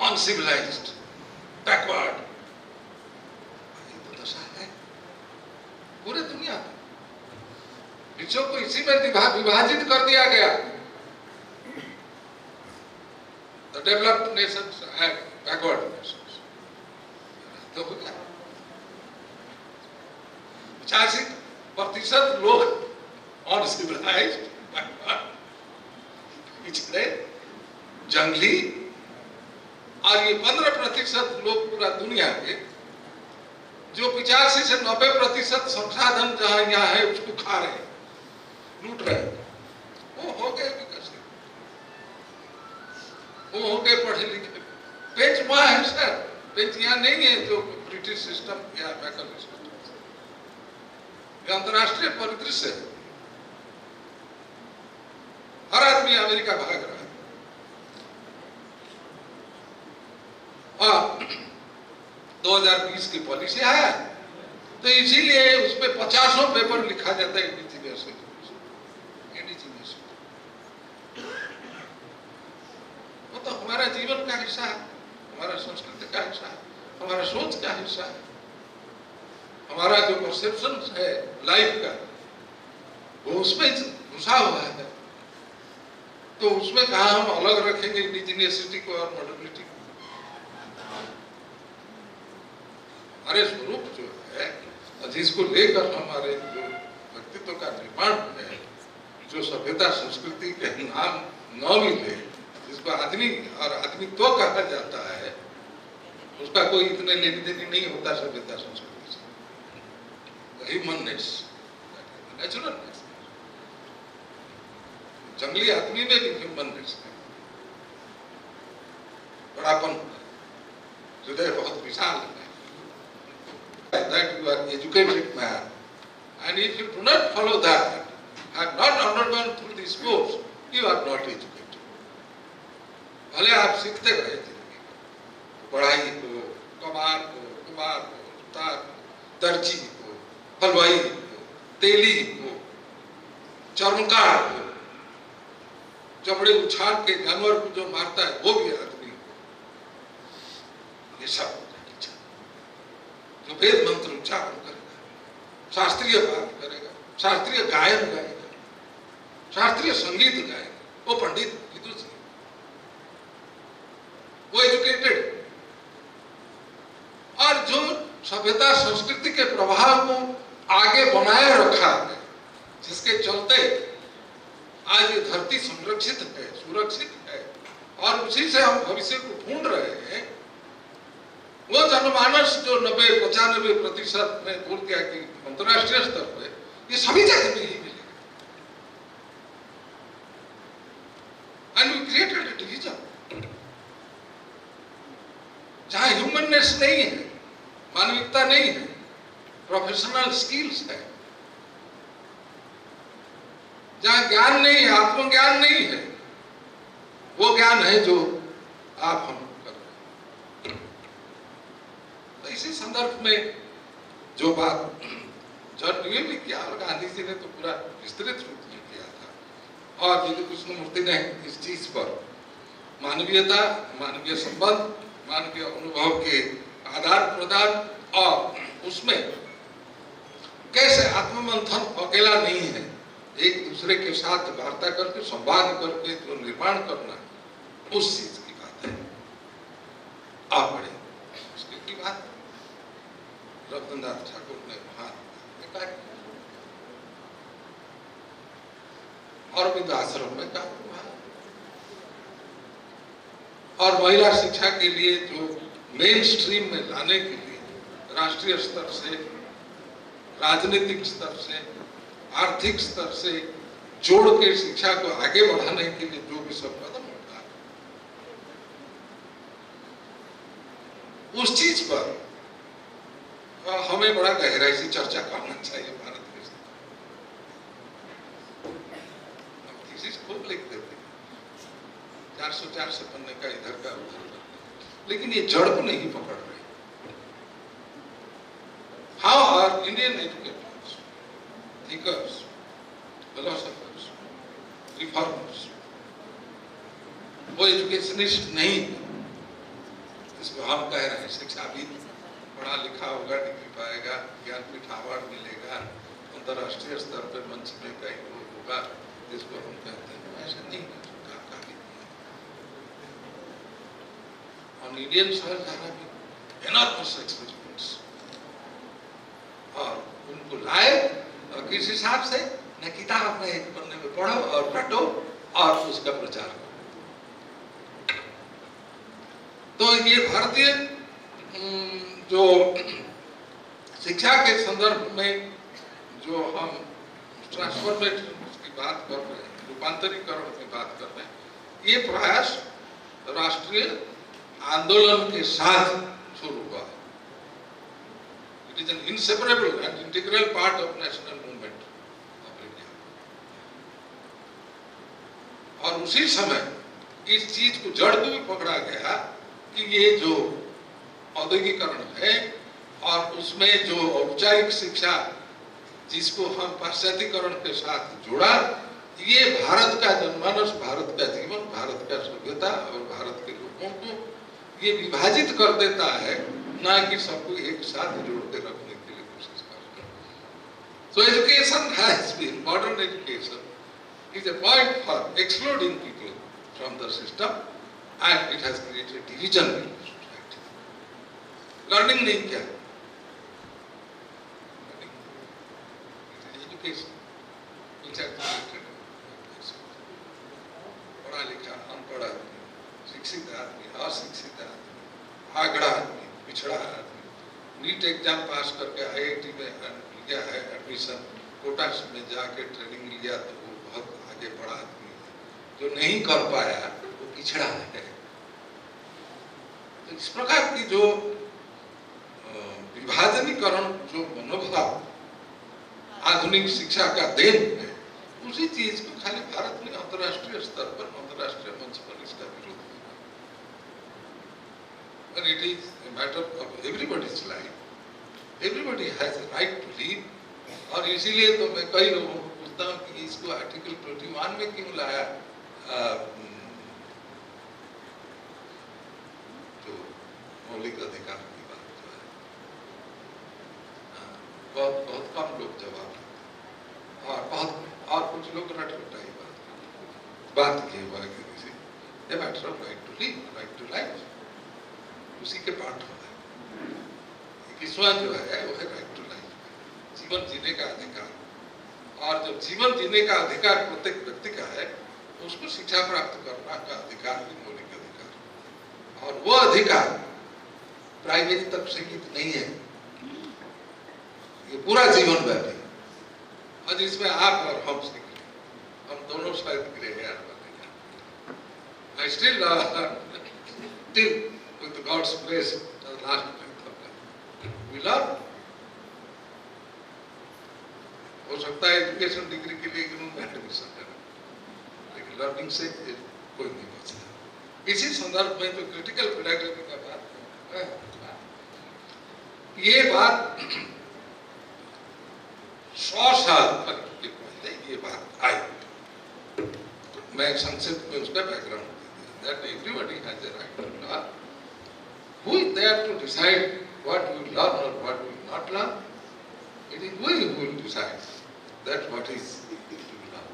[SPEAKER 4] uncivilized, backward. ये तो दशा है पूरे दुनिया में। विश्व को इसी में विभाजित कर दिया गया। The developed nations and backward nations. तो हो गया। 85% लोग uncivilized, backward, पिछड़े, जंगली, और ये 15% लोग पूरा दुनिया के जो 85 से 90% संसाधन जहां यहाँ है उसको खा रहे हैं, लूट रहे हैं, वो हो गए विकसित, वो हो गए पढ़े लिखे। पेच वहां है सर, पेच यहाँ नहीं है जो ब्रिटिश सिस्टम या अमेरिकन सिस्टम, ये अंतर्राष्ट्रीय परिदृश्य है। हर आदमी अमेरिका भाग रहा है। और 2020 की पॉलिसी है तो इसीलिए उसमें 50 पेपर लिखा जाता है इंडिजिनियस। वो तो हमारा जीवन का हिस्सा है, हमारा संस्कृति का हिस्सा है, हमारा सोच का हिस्सा है, हमारा जो परसेप्शन है लाइफ का वो उसमें घुसा हुआ है। तो उसमें कहा हम अलग रखेंगे इंडिजिनियसिटी को और मॉडर्निटी को। हमारे स्वरूप जो है जिसको लेकर हमारे जो व्यक्तित्व का निर्माण है, जो सभ्यता संस्कृति के नाम न भी ले, जिसको आदमी और आदमित्व कहा जाता है, उसका कोई इतने लेनी देनी नहीं होता सभ्यता संस्कृति से। ह्यूमननेस, नेचुरलनेस, जंगली आदमी में भी ह्यूमननेस है, बड़ापन, हृदय बहुत विशाल है। That you are educated man, and if you do not follow that, have not undergone through this course, you are not educated. भले आप सीखते रहे जिंदगी, पढ़ाई को, कमार को, कुमार को, उतार को, दर्जी को, हलवाई को, तेली को, चर्मकार को, चमड़े उछाल के जानवर को जो मारता है वो भी आदमी को, ये सब जो वेद मंत्र उच्चारण करेगा, शास्त्रीय बात करेगा, शास्त्रीय गायन गाएगा, शास्त्रीय संगीत गाएगा, वो पंडित विदुषी, वो एजुकेटेड। और जो सभ्यता संस्कृति के प्रभाव को आगे बनाए रखा है, जिसके चलते आज ये धरती संरक्षित है, सुरक्षित है, और उसी से हम भविष्य को ढूंढ रहे हैं। वो जनमानस जो 90-95% ने बोल दिया कि अंतर्राष्ट्रीय स्तर पे ये सभी जगह में ही मिलेगा। And we created a division जहां ह्यूमननेस नहीं है, मानविकता नहीं है, प्रोफेशनल स्किल्स है, जहां ज्ञान नहीं है, आत्मज्ञान नहीं है, वो ज्ञान है जो आप हम कर रहे हैं। तो इसी संदर्भ में जो बात जॉन ड्यूई ने किया और गांधी जी ने तो पूरा विस्तृत रूप में किया था, और विजय कृष्णमूर्ति ने इस चीज पर मानवीयता, मानवीय संबंध, मानवीय अनुभव के आदान प्रदान और उसमें कैसे आत्ममंथन अकेला नहीं है, एक दूसरे के साथ वार्ता करके, संवाद करके जो निर्माण करना, उस चीज की बात है। आप पढ़े उसकी की बात रविन्द्रनाथ ठाकुर ने वहां कहा, अरविंद आश्रम में कहा, और महिला शिक्षा के लिए जो मेन स्ट्रीम में लाने के लिए राष्ट्रीय स्तर से, राजनीतिक स्तर से, आर्थिक स्तर से जोड़ के शिक्षा को आगे बढ़ाने के लिए जो भी सब कदम होता है, उस चीज पर हमें बड़ा गहराई से चर्चा करना चाहिए भारत के साथ। हम थीसिस खूब लिख देते हैं, 400 पन्ने का इधर का उधर का, लेकिन ये जड़ को नहीं पकड़ रहे। How are Indian educators, thinkers, philosophers, reformers, वो एजुकेशनिस्ट नहीं, इसको हम कह रहे हैं शिक्षाविद, पढ़ा लिखा होगा, डिग्री पाएगा, ज्ञानपीठ अवार्ड मिलेगा, अंतर्राष्ट्रीय स्तर पर मंच में कहीं वो होगा, जिसको हम कहते हैं, ऐसा नहीं है। On Indian soil there have been enormous experiments, और उनको लाए और किस हिसाब से, न किताब में एक पन्ने में पढ़ो और रटो और उसका प्रचार करो। तो ये भारतीय जो शिक्षा के संदर्भ में जो हम ट्रांसफॉर्मेशन की बात कर रहे हैं, रूपांतरीकरण की बात कर रहे हैं, ये प्रयास राष्ट्रीय आंदोलन के साथ शुरू हुआ। It is an inseparable and integral part of national movement of India. और उसी समय इस चीज को जड़ को भी पकड़ा गया कि ये जो औद्योगिकरण है और उसमें जो औपचारिक शिक्षा जिसको हम पाश्चात्यकरण के साथ जोड़ा, ये भारत का जनमानस, भारत का जीवन, भारत का सभ्यता और भारत के लोगों को ये विभाजित कर देता है, ना कि सबको एक साथ जोड़ के रखने के लिए कोशिश करता है। So education has been, modern education is a point for excluding people from the system and it has created division in the society. Learning नहीं क्या? Education which has created पढ़ा लिखा, अनपढ़ आदमी, शिक्षित आदमी, अशिक्षित आदमी, आगड़ा आदमी, पिछड़ा आदमी, नीट एग्जाम पास करके IIT में लिया है एडमिशन, कोटा में जाके ट्रेनिंग लिया तो वो बहुत आगे बढ़ा आदमी है, जो नहीं कर पाया वो पिछड़ा है। तो इस प्रकार की जो विभाजनीकरण, जो मनोभाव आधुनिक शिक्षा का देन है, उसी चीज को खाली भारत में अंतर्राष्ट्रीय स्तर पर, अंतर्राष्ट्रीय मंच पर इसका विरोध हुआ। And it is a matter of everybody's life. Everybody has a right to live. और इसीलिए तो मैं कई लोगों को पूछता हूँ कि इसको आर्टिकल 21 में क्यों लाया, जो मौलिक अधिकार की बात जो है, बहुत बहुत कम लोग जवाब देते, और कुछ लोग रट रटाई बात किए हुआ है किसी, ये matter of right to live, right to life, उसी के पार्ट होता है। 21वां जो है वो है राइट टू लाइफ, जीवन जीने का अधिकार। और जब जीवन जीने का अधिकार प्रत्येक व्यक्ति का है, तो उसको शिक्षा प्राप्त करना का अधिकार भी मौलिक अधिकार, और वो अधिकार प्राइमरी तक सीमित नहीं है, ये पूरा जीवन व्यापी। और जिसमें आप और हम सीख रहे, हम दोनों शायद ग्रे हेयर बनेगा। I still till with God's grace the last breath of life we learn. हो सकता है एजुकेशन डिग्री के लिए एडमिशन करें, लेकिन लर्निंग से कोई नहीं बचता। इसी संदर्भ में जो क्रिटिकल पेडागोजी का बात है, ये बात 100 साल तक के पहले ये बात आई। मैं संक्षिप्त में उसका बैकग्राउंड दे दिया, that everybody has a right to learn. Who is there to decide what you learn or what you not learn? It is we who will decide that what is to learn.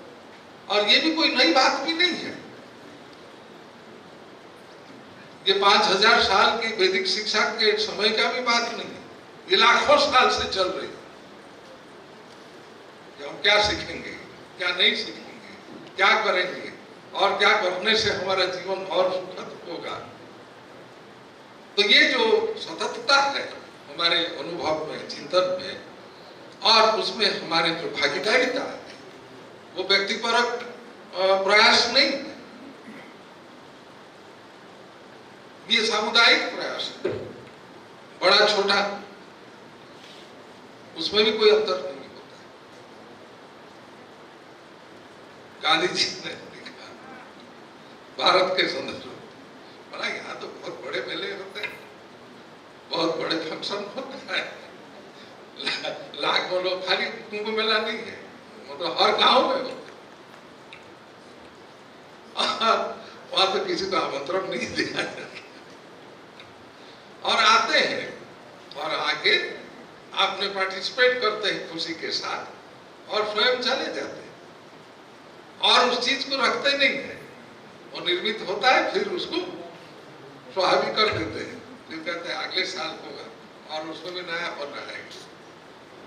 [SPEAKER 4] और ये भी कोई नई बात भी नहीं है, ये 5000 साल की वैदिक शिक्षा के समय का भी बात नहीं है, ये लाखों साल से चल रही है। हम क्या सीखेंगे, क्या नहीं सीखेंगे, क्या करेंगे और क्या करने से हमारा जीवन और सुखद होगा। तो ये जो सततता है हमारे अनुभव में, चिंतन में, और उसमें हमारे जो भागीदारिता है, वो व्यक्तिपरक प्रयास नहीं है, ये सामुदायिक प्रयास है। बड़ा छोटा, उसमें भी कोई अंतर नहीं होता है। गांधी जी ने लिखा भारत के संदर्भ में, बोला यहाँ तो बहुत बड़े मेले होते हैं, बहुत बड़े फंक्शन होता है, लाखों लोग, खाली कुंभ मेला नहीं है, मतलब हर गांव में होता है। वहां तो किसी को आमंत्रण नहीं दिया जाता और आते हैं और आके आपने पार्टिसिपेट करते हैं खुशी के साथ और स्वयं चले जाते हैं और उस चीज को रखते नहीं है। वो निर्मित होता है, फिर उसको स्वाभाविक कर देते हैं, फिर कहते हैं अगले साल होगा और उसमें भी नया बन रहा है।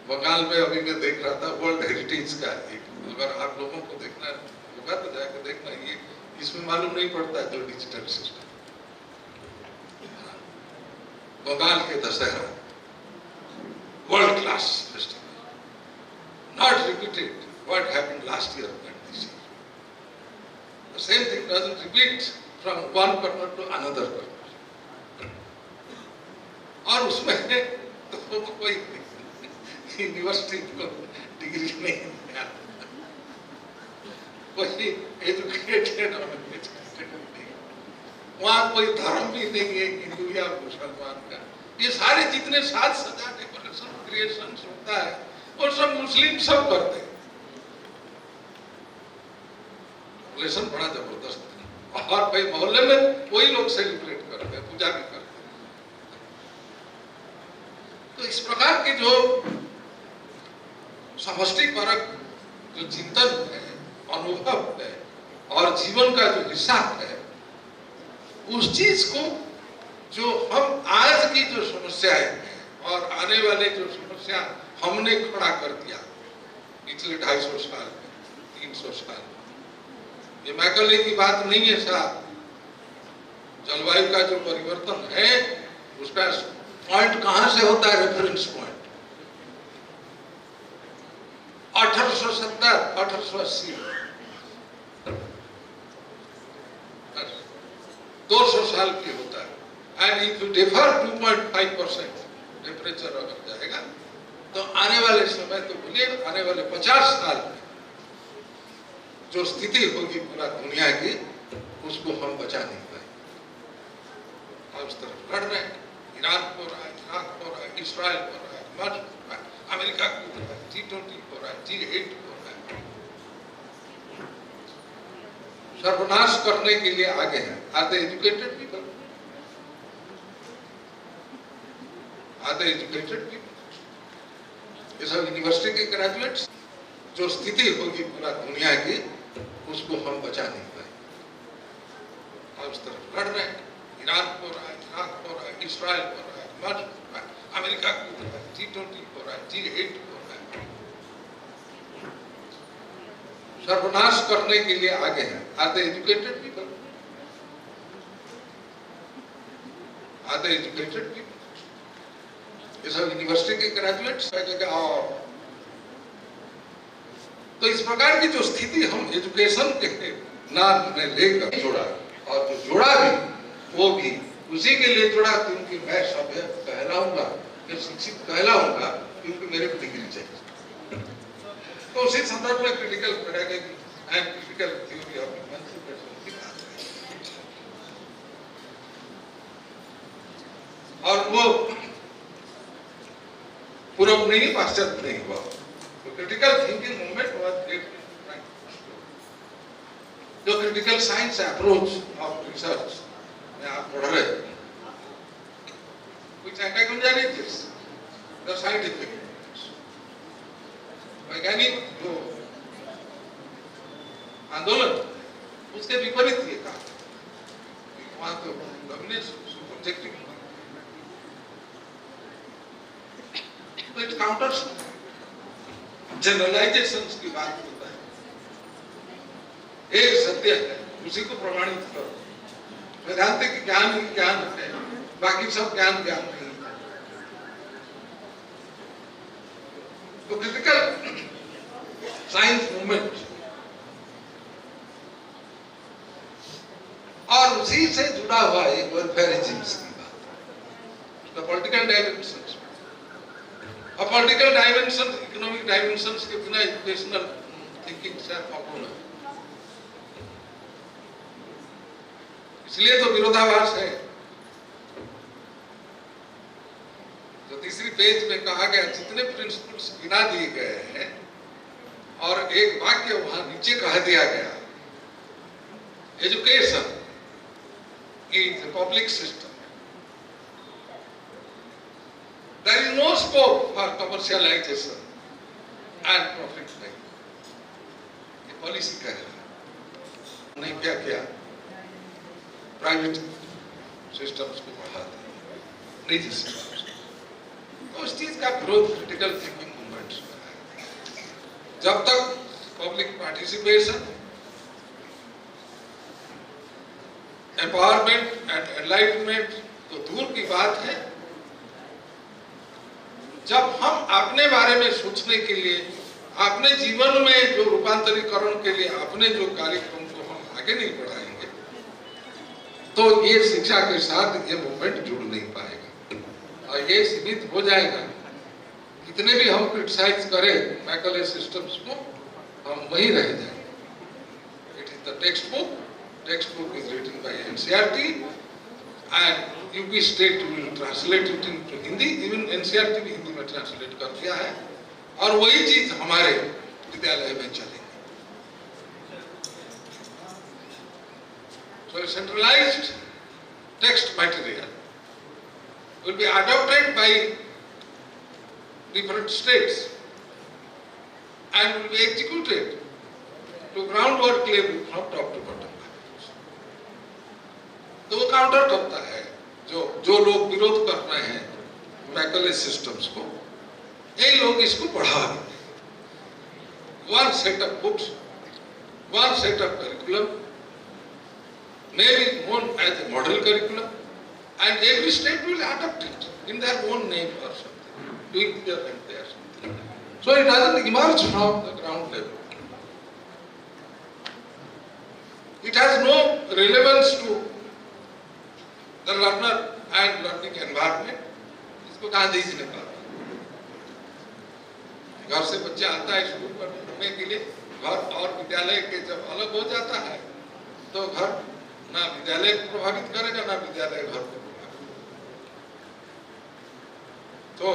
[SPEAKER 4] बंगाल में अभी मैं देख रहा था वर्ल्ड हेरिटेज का एक, अगर आप लोगों को देखना होगा तो जाकर देखना, ये इसमें मालूम नहीं पड़ता है जो डिजिटल सिस्टम। बंगाल के Dussehra world class festival, not repeated what happened last year and this year. The same thing doesn't repeat from one corner to another corner. और उसमें तो कोई यूनिवर्सिटी को डिग्री नहीं है, कोई एजुकेटेड और एजुकेटेड नहीं, वहाँ कोई धर्म भी नहीं है, हिंदू या मुसलमान का। ये सारे जितने साज सजा डेकोरेशन क्रिएशन होता है वो सब मुस्लिम सब करते हैं। डेकोरेशन बड़ा जबरदस्त है और भाई मोहल्ले में वही लोग सेलिब्रेट करते हैं, पूजा भी करते हैं। तो इस प्रकार के जो समष्टि परक जो चिंतन है, अनुभव है और जीवन का जो हिस्सा है, उस चीज को जो हम आज की जो समस्याएं हैं और आने वाले जो समस्या हमने खड़ा कर दिया पिछले 250 साल में, 300 साल में, ये मैकले की बात नहीं है साहब। जलवायु का जो परिवर्तन है उसका पॉइंट कहां से होता है? रेफरेंस पॉइंट 1870 1880, 200 साल की होता है। And if you differ 2.5% temperature अगर जाएगा तो आने वाले समय, तो बोलिए आने वाले 50 साल में जो स्थिति होगी पूरा दुनिया की, उसको हम बचा नहीं पाएंगे। उस तरफ लड़ रहे हैं, ईरान हो रहा है, इराक हो रहा है, इसराइल हो रहा है, मर्ज हो रहा है, अमेरिका हो रहा है, G20 हो रहा है, G8 हो रहा है, सर्वनाश करने के लिए आगे हैं। Are they educated people? Are they educated people? ये सब यूनिवर्सिटी के ग्रेजुएट्स। जो स्थिति होगी पूरा दुनिया की, उसको हम बचा नहीं पाएंगे। उस तरफ लड़ रहे हैं, ईरान हो रहा है, इराक हो रहा है, इसराइल हो रहा है, मर्ज हो रहा है, अमेरिका हो रहा है, G20 हो रहा है, G8 हो रहा है, सर्वनाश करने के लिए आगे हैं। Are they educated people? Are they educated people? ये सब यूनिवर्सिटी के ग्रेजुएट्स। तो इस प्रकार की जो स्थिति हम एजुकेशन के नाम में लेकर जोड़ा, और जो जोड़ा भी वो भी उसी के लिए जोड़ा क्योंकि मैं सभ्य कहलाऊंगा, मैं शिक्षित कहलाऊंगा क्योंकि मेरे को डिग्री चाहिए। तो उसी संदर्भ में critical pedagogy and critical theory of emancipation की बात है। और वो पूर्व नहीं, पाश्चात्य नहीं हुआ। तो critical thinking movement was great. जो critical science approach of research में आप पढ़ रहे हैं, which antagonizes the scientific methods, वैज्ञानिक जो आंदोलन उसके विपरीत ये काम, वहां तो सब्जेक्टिव, तो इट काउंटर्स जनरलाइजेशंस की बात होता है। एक सत्य है, उसी को प्रमाणित करो। वैदांतिक ज्ञान ही ज्ञान है, बाकी सब ज्ञान ज्ञान नहीं है। तो क्रिटिकल साइंस मूवमेंट और उसी से जुड़ा हुआ एक वेलफेयरिज्म की बात, उसका पॉलिटिकल डायमेंशंस, और पॉलिटिकल डायमेंशन इकोनॉमिक डायमेंशंस के बिना एजुकेशनल थिंकिंग शायद संभव नहीं। इसलिए तो विरोधाभास है। जो तीसरी पेज में कहा गया जितने प्रिंसिपल्स गिना दिए गए हैं और एक वाक्य वहां नीचे कह दिया गया, education is a public system. There is no scope for commercialization and profit making. ये पॉलिसी कह रहा है। उन्हें क्या किया? प्राइवेट सिस्टम्स को बढ़ा दिया, निजी सिस्टम्स। तो उस चीज का विरोध क्रिटिकल थिंकिंग मूवमेंट्स में है। जब तक public participation, empowerment and enlightenment तो दूर की बात है, जब हम अपने बारे में सोचने के लिए, अपने जीवन में जो रूपांतरीकरण के लिए अपने जो कार्यक्रम को हम आगे नहीं बढ़ाएंगे, तो ये शिक्षा के साथ ये मूवमेंट जुड़ नहीं पाएगा और ये सीमित हो जाएगा। कितने भी हम क्रिटिसाइज करें मैकले सिस्टम्स को, हम वहीं रह जाएंगे। It is the text book is written by NCERT and UP state will translate it into Hindi, even NCERT भी हिंदी में ट्रांसलेट कर दिया है और वही चीज हमारे विद्यालय में चलेगी। So centralized text material will be adopted by different states and will be executed to groundwork level from top to bottom. तो वो काउंटर करता है जो लोग विरोध कर रहे हैं मैकले सिस्टम्स को, ये लोग इसको बढ़ा देंगे। One set of books, one set of curriculum may be known as a model curriculum and every state will adopt it in their own name or something, doing their and their something. So it doesn't emerge from the ground level. It has no relevance to the learner and learning environment. इसको गांधी जी ने कहा, घर से बच्चा आता है school पर पढ़ने के लिए, घर और विद्यालय के जब अलग हो जाता है तो घर ना विद्यालय को प्रभावित करेगा ना विद्यालय घर को प्रभावित। तो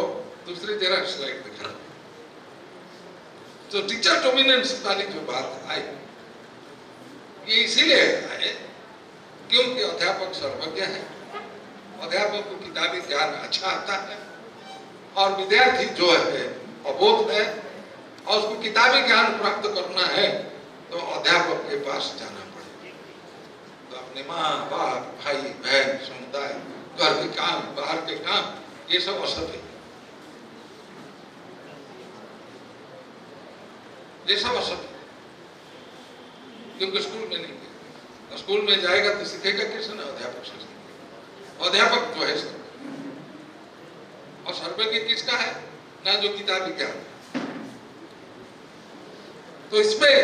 [SPEAKER 4] दूसरी जरा स्लाइड दिखा। तो टीचर डोमिनेंस वाली जो बात आई, ये इसीलिए आए क्योंकि अध्यापक सर्वज्ञ है, अध्यापक को किताबी ज्ञान अच्छा आता है और विद्यार्थी जो है अबोध है और उसको किताबी ज्ञान प्राप्त करना है तो अध्यापक के पास जाना पड़ेगा। तो अपने माँ बाप भाई बहन समुदाय घर के काम बाहर के काम ये सब असभ्य, ये सब असभ्य, क्योंकि स्कूल में नहीं है। स्कूल में जाएगा तो सीखेगा किसने? अध्यापक से। अध्यापक जो है और सर्वज्ञ किसका है? ना जो किताबी ज्ञान। तो इसमें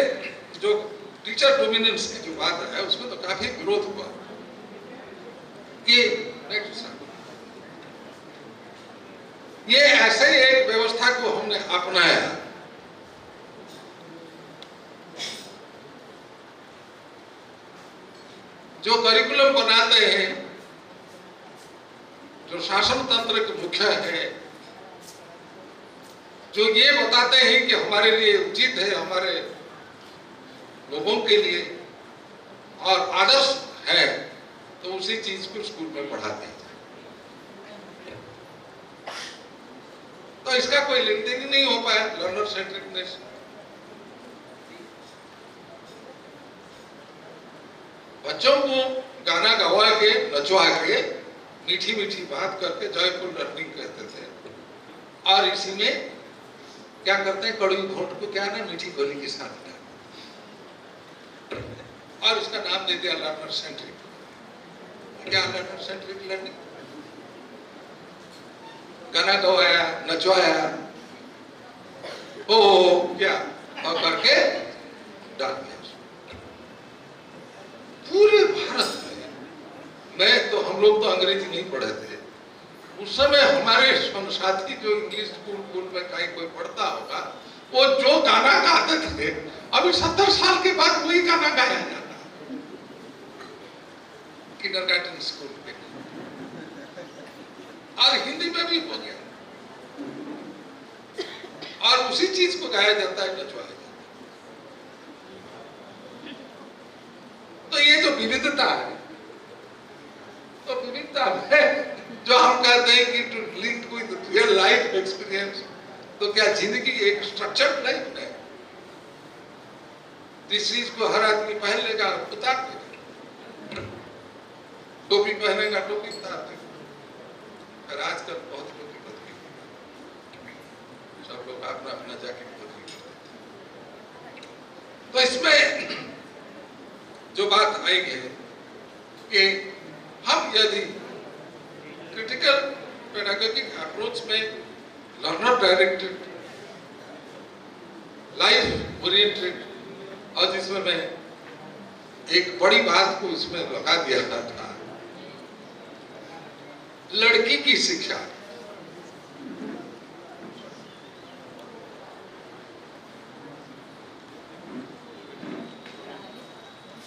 [SPEAKER 4] जो टीचर डोमिनेंस की जो बात है उसमें तो काफी विरोध हुआ कि ये ऐसे एक व्यवस्था को हमने अपनाया जो करिकुलम बनाते हैं, जो शासन तंत्र के मुख्य है, जो ये बताते हैं कि हमारे लिए उचित है, हमारे लोगों के लिए और आदर्श है, तो उसी चीज को स्कूल में पढ़ाते हैं। तो इसका कोई लेन देन ही नहीं हो पाया लर्नर सेंट्रिकनेस। बच्चों को गाना गवा के नचवा के मीठी मीठी बात करके जॉयफुल लर्निंग कहते थे और इसी में क्या करते हैं, कड़वी घोंट को क्या ना मीठी गोली के साथ और इसका नाम दे दिया लर्नर सेंट्रिक। क्या लर्नर सेंट्रिक लर्निंग? गाना गवाया नचवाया ओ क्या और करके डाल दिया। पूरे भारत में, मैं तो हम लोग तो अंग्रेजी नहीं पढ़े थे उस समय हमारे साथी जो इंग्लिश स्कूल में कहीं कोई पढ़ता होगा, वो जो गाना गाते थे अभी 70 साल के बाद वही गाना गाया जाता है किंडरगार्टन स्कूल में, और हिंदी में भी हो गया, और उसी चीज को गाया जाता है, नचवाया जाता है। तो ये जो विविधता है, तो विविधता है जो हम कहते हैं कि to link with real life experience, तो क्या जिंदगी एक स्ट्रक्चर्ड लाइफ है? जिस चीज को हर आदमी पहन लेगा उतार देगा, टोपी पहनेगा टोपी उतार देगा। पर आजकल बहुत लोग बदली, सब लोग अपना अपना जाके बदली करते। तो इसमें जो बात आई है कि हम यदि क्रिटिकल पेडागोगिक अप्रोच में लर्नर डायरेक्टेड, लाइफ ओरिएंटेड, और जिसमें मैं एक बड़ी बात को इसमें लगा दिया था, लड़की की शिक्षा।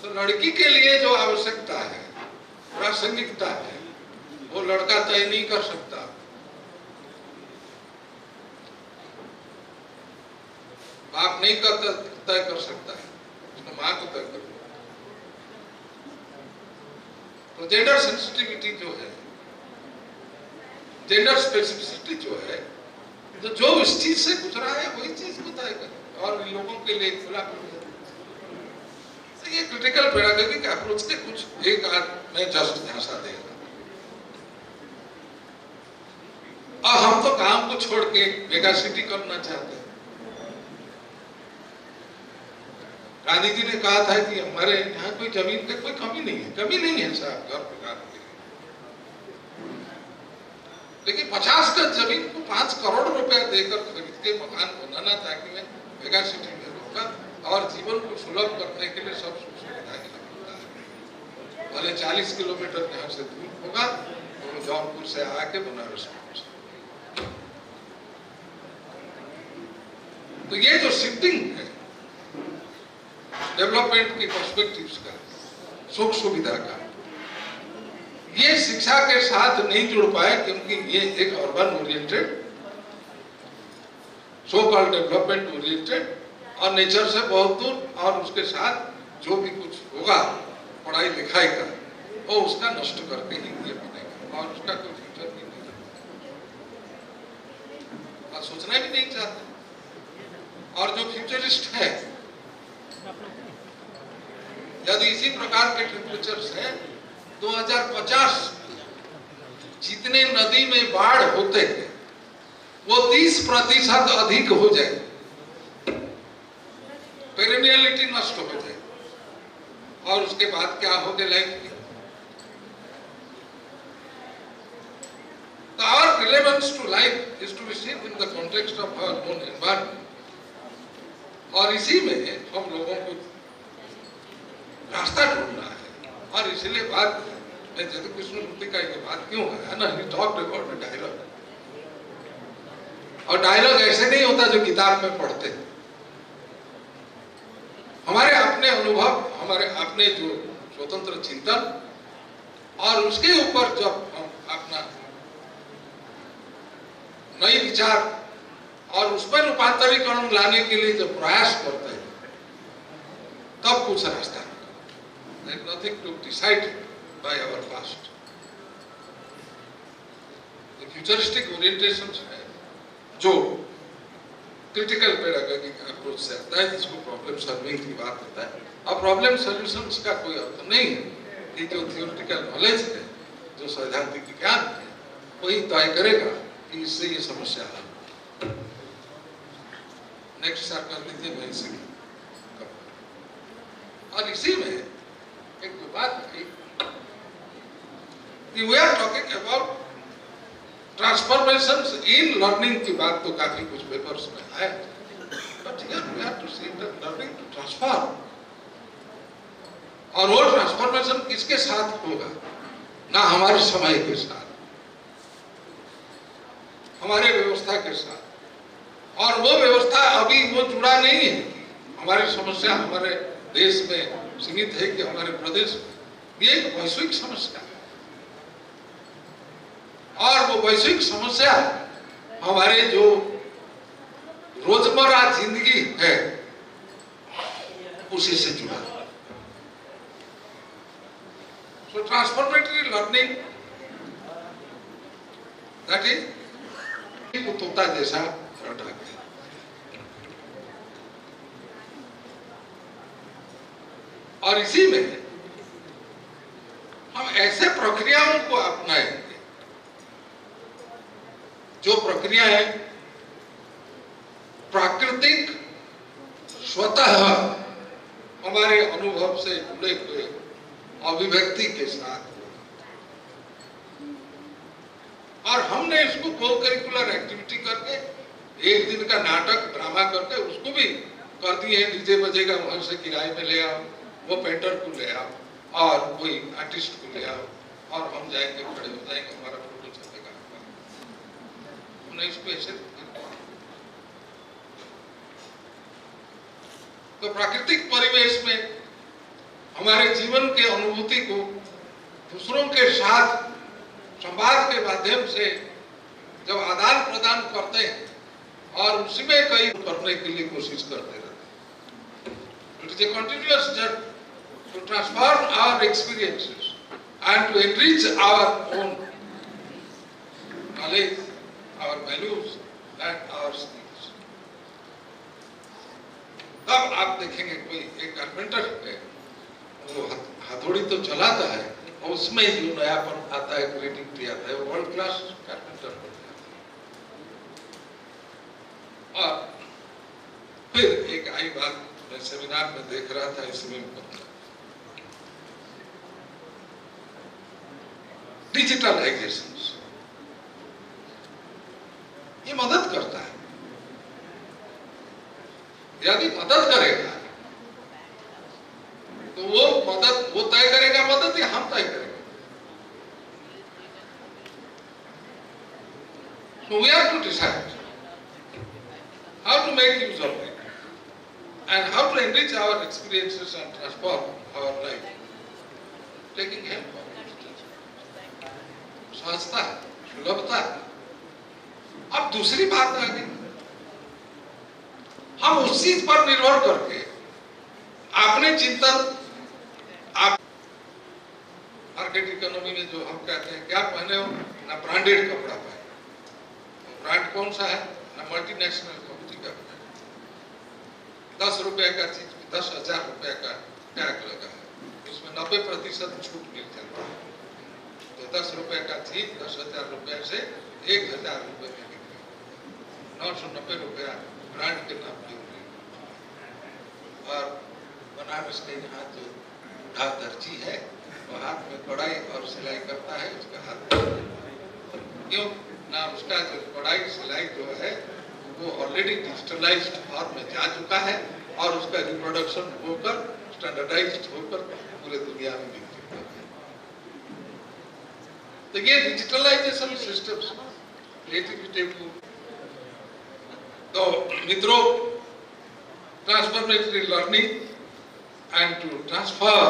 [SPEAKER 4] तो लड़की के लिए जो आवश्यकता है, प्रासंगिकता है, वो लड़का तय नहीं कर सकता। बाप नहीं तय कर सकता है, उसको मां को तय करना। तो जेंडर सेंसिटिविटी जो है, जेंडर स्पेसिफिसिटी जो है, तो जो इस चीज से गुजरा है वही चीज को तय करे, और लोगों के लिए खुला कर दे। तो ये क्रिटिकल पेडागोगिक अप्रोच के कुछ एक मैं जस्ट झांसा देगा। और हम तो काम को छोड़ के मेगा सिटी करना चाहते हैं। गांधी जी ने कहा था कि हमारे यहाँ कोई जमीन की कोई कमी नहीं है, कमी नहीं है साहब घर प्रकार के लिए, लेकिन 50 गज जमीन को 5 करोड़ रुपया देकर खरीद के मकान बनाना, ताकि मैं मेगा सिटी में रहूंगा और जीवन को सुलभ करने के लिए सब सुविधाएं लगता है। भले 40 किलोमीटर यहाँ से दूर होगा, तो जौनपुर से आके बनारस पहुंच। तो ये जो शिफ्टिंग है डेवलपमेंट की पर्सपेक्टिव्स का, सुख सुविधा का, ये शिक्षा के साथ नहीं जुड़ पाए, क्योंकि ये एक urban oriented, so called development oriented, और नेचर से बहुत दूर, और उसके साथ जो भी कुछ होगा पढ़ाई लिखाई का, वो उसका नष्ट करके ही ये बनेगा, और उसका कोई फ्यूचर भी नहीं रहता, और सोचना भी नहीं चाहते। और जो फ्यूचरिस्ट है, यदि इसी प्रकार के टेम्परेचर्स हैं, 2050 जितने नदी में बाढ़ होते हैं वो 30% अधिक हो जाए, पेरेनियलिटी नष्ट हो जाए, और उसके बाद क्या होगा लाइफ में। तो our relevance to life is to be seen in the context of our own environment, और इसी में हम लोगों को रास्ता ढूंढना है। और इसलिए बात मैं जब कृष्णमूर्ति का ये बात क्यों है ना, he talked about the dialogue, और डायलॉग ऐसे नहीं होता जो किताब में पढ़ते हैं। हमारे अपने अनुभव, हमारे अपने जो स्वतंत्र चिंतन, और उसके ऊपर जब हम अपना नई विचार और उस पर रूपांतरीकरण लाने के लिए जब प्रयास करते हैं, तब कुछ रास्ता है। There is nothing to decide by our past. The futuristic orientations है जो क्रिटिकल पेडागोगिक अप्रोच से आता है, जिसको प्रॉब्लम सॉल्विंग की बात होता है। अब प्रॉब्लम सॉल्यूशंस का कोई अर्थ नहीं है कि जो थियोरेटिकल नॉलेज है, जो सैद्धांतिक ज्ञान है, वही तय करेगा कि इससे ये समस्या हल। नेक्स्ट सर कर दीजिए, मैं इसे और इसी में एक बात है कि we are talking about transformations in learning की बात तो काफी कुछ पेपर्स में है, but here we have to see that learning to transform, और वो ट्रांसफॉर्मेशन किसके साथ होगा? ना हमारे समय के साथ, हमारे व्यवस्था के साथ। और वो व्यवस्था अभी वो जुड़ा नहीं है। हमारी समस्या हमारे देश में सीमित है कि हमारे प्रदेश में, ये एक वैश्विक समस्या है। और वो वैश्विक समस्या हमारे जो रोजमर्रा जिंदगी है उसी से जुड़ा। So transformatory learning, that is तोता जैसा रटा गया। और इसी में हम ऐसे प्रक्रियाओं को अपनाएंगे जो प्रक्रियाएं प्राकृतिक स्वतः हमारे अनुभव से जुड़े हुए अभिव्यक्ति के साथ, और हमने इसको को करिकुलर एक्टिविटी करके एक दिन का नाटक ड्रामा करके उसको भी कर दिए। डीजे बजेगा, वहां से किराए में ले आओ, वो पेंटर को ले आओ और कोई आर्टिस्ट को ले आओ और हम जाएंगे, खड़े हो जाएंगे, हमारा फोटो चलेगा। हमने इसको ऐसे तो प्राकृतिक परिवेश में हमारे जीवन के अनुभूति को दूसरों के साथ संवाद के माध्यम से जब आदान प्रदान करते हैं और उसी में कई करने के लिए कोशिश करते रहते हैं। It is a continuous journey to transform our experiences and to enrich our own knowledge, our values and our skills. तब आप देखेंगे कोई एक कारपेंटर है, वो हथौड़ी तो चलाता है और उसमें जो नयापन आता है, क्रिएटिविटी आता है, वो वर्ल्ड क्लास कारपेंटर हो जाता है। और फिर एक आई बात मैं सेमिनार में देख रहा था, इसमें डिजिटलाइजेशन ये मदद करता है। यदि मदद करेगा तो वो मदद वो तय करेगा, मदद या हम तय करेंगे। So we have to decide how to make use of it and how to enrich our experiences and transform our life, taking help of it. सहजता, सुलभता। अब दूसरी बात आ गई, हम उस चीज पर निर्भर करके अपने चिंतन, आप मार्केट इकोनॉमी में जो हम कहते हैं क्या पहने हो, ना ब्रांडेड कपड़ा पहने, ब्रांड कौन सा है, ना मल्टीनेशनल कंपनी का पहने। 10 रुपए का चीज 10,000 रुपए का टैग लगा है, उसमें 90% छूट मिल जाता है। तो 10 रुपए का चीज 10,000 रुपए से 1,000 रुपए में निकले, 990 रुपया ब्रांड के नाम पे। और बनारस के यहाँ जो बूढ़ा दर्जी है, वो हाथ में कढ़ाई और सिलाई करता है, उसका हाथ क्यों ना, उसका जो कढ़ाई सिलाई जो है वो ऑलरेडी डिजिटलाइज्ड फॉर्म में जा चुका है और उसका रिप्रोडक्शन होकर स्टैंडर्डाइज्ड होकर पूरे दुनिया में बिक चुका है। तो ये डिजिटलाइजेशन सिस्टम्स क्रिएटिविटी को, तो मित्रों, transformatory learning and to transfer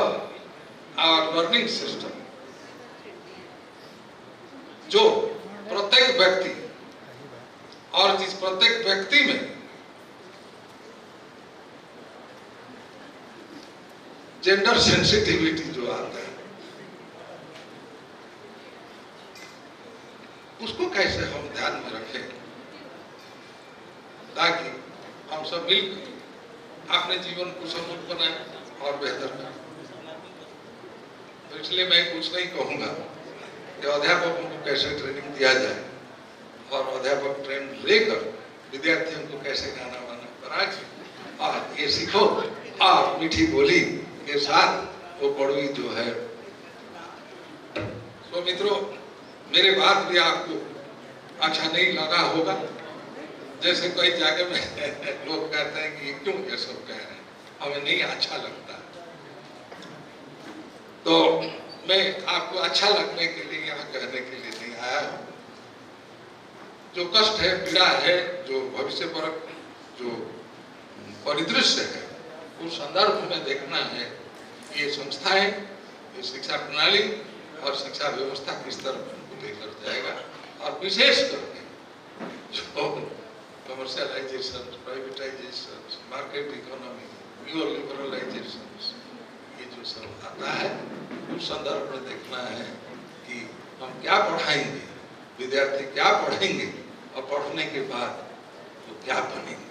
[SPEAKER 4] our learning system, जो प्रत्येक व्यक्ति और जिस प्रत्येक व्यक्ति में जेंडर सेंसिटिविटी जो आता है, उसको कैसे हम ध्यान में रखें ताकि हम सब मिलकर अपने जीवन को समृद्ध बनाएं और बेहतर करें। तो इसलिए मैं कुछ नहीं कहूंगा कि अध्यापकों को कैसे ट्रेनिंग दिया जाए और अध्यापक ट्रेन लेकर विद्यार्थियों को कैसे गाना वाना करा के और ये सीखो और मीठी बोली के साथ वो कड़वी जो है। तो मित्रों, मेरे बात भी आपको अच्छा नहीं लगा होगा, जैसे कई जगह में लोग कहते हैं कि क्यों ये सब कह रहे हैं, हमें नहीं अच्छा लगता। तो मैं आपको अच्छा लगने के लिए यहाँ कहने के लिए नहीं आया हूँ। जो कष्ट है, पीड़ा है, जो भविष्य पर जो परिदृश्य है, उस संदर्भ में देखना है ये संस्थाएं, ये शिक्षा प्रणाली और शिक्षा व्यवस्था किस तरफ उनको लेकर जाएगा। और विशेष करके जो commercialisation, privatisation, market economy, new liberalisation, ये जो सब आता है उस संदर्भ में देखना है कि हम क्या पढ़ाएंगे, विद्यार्थी क्या पढ़ेंगे और पढ़ने के बाद वो क्या बनेंगे।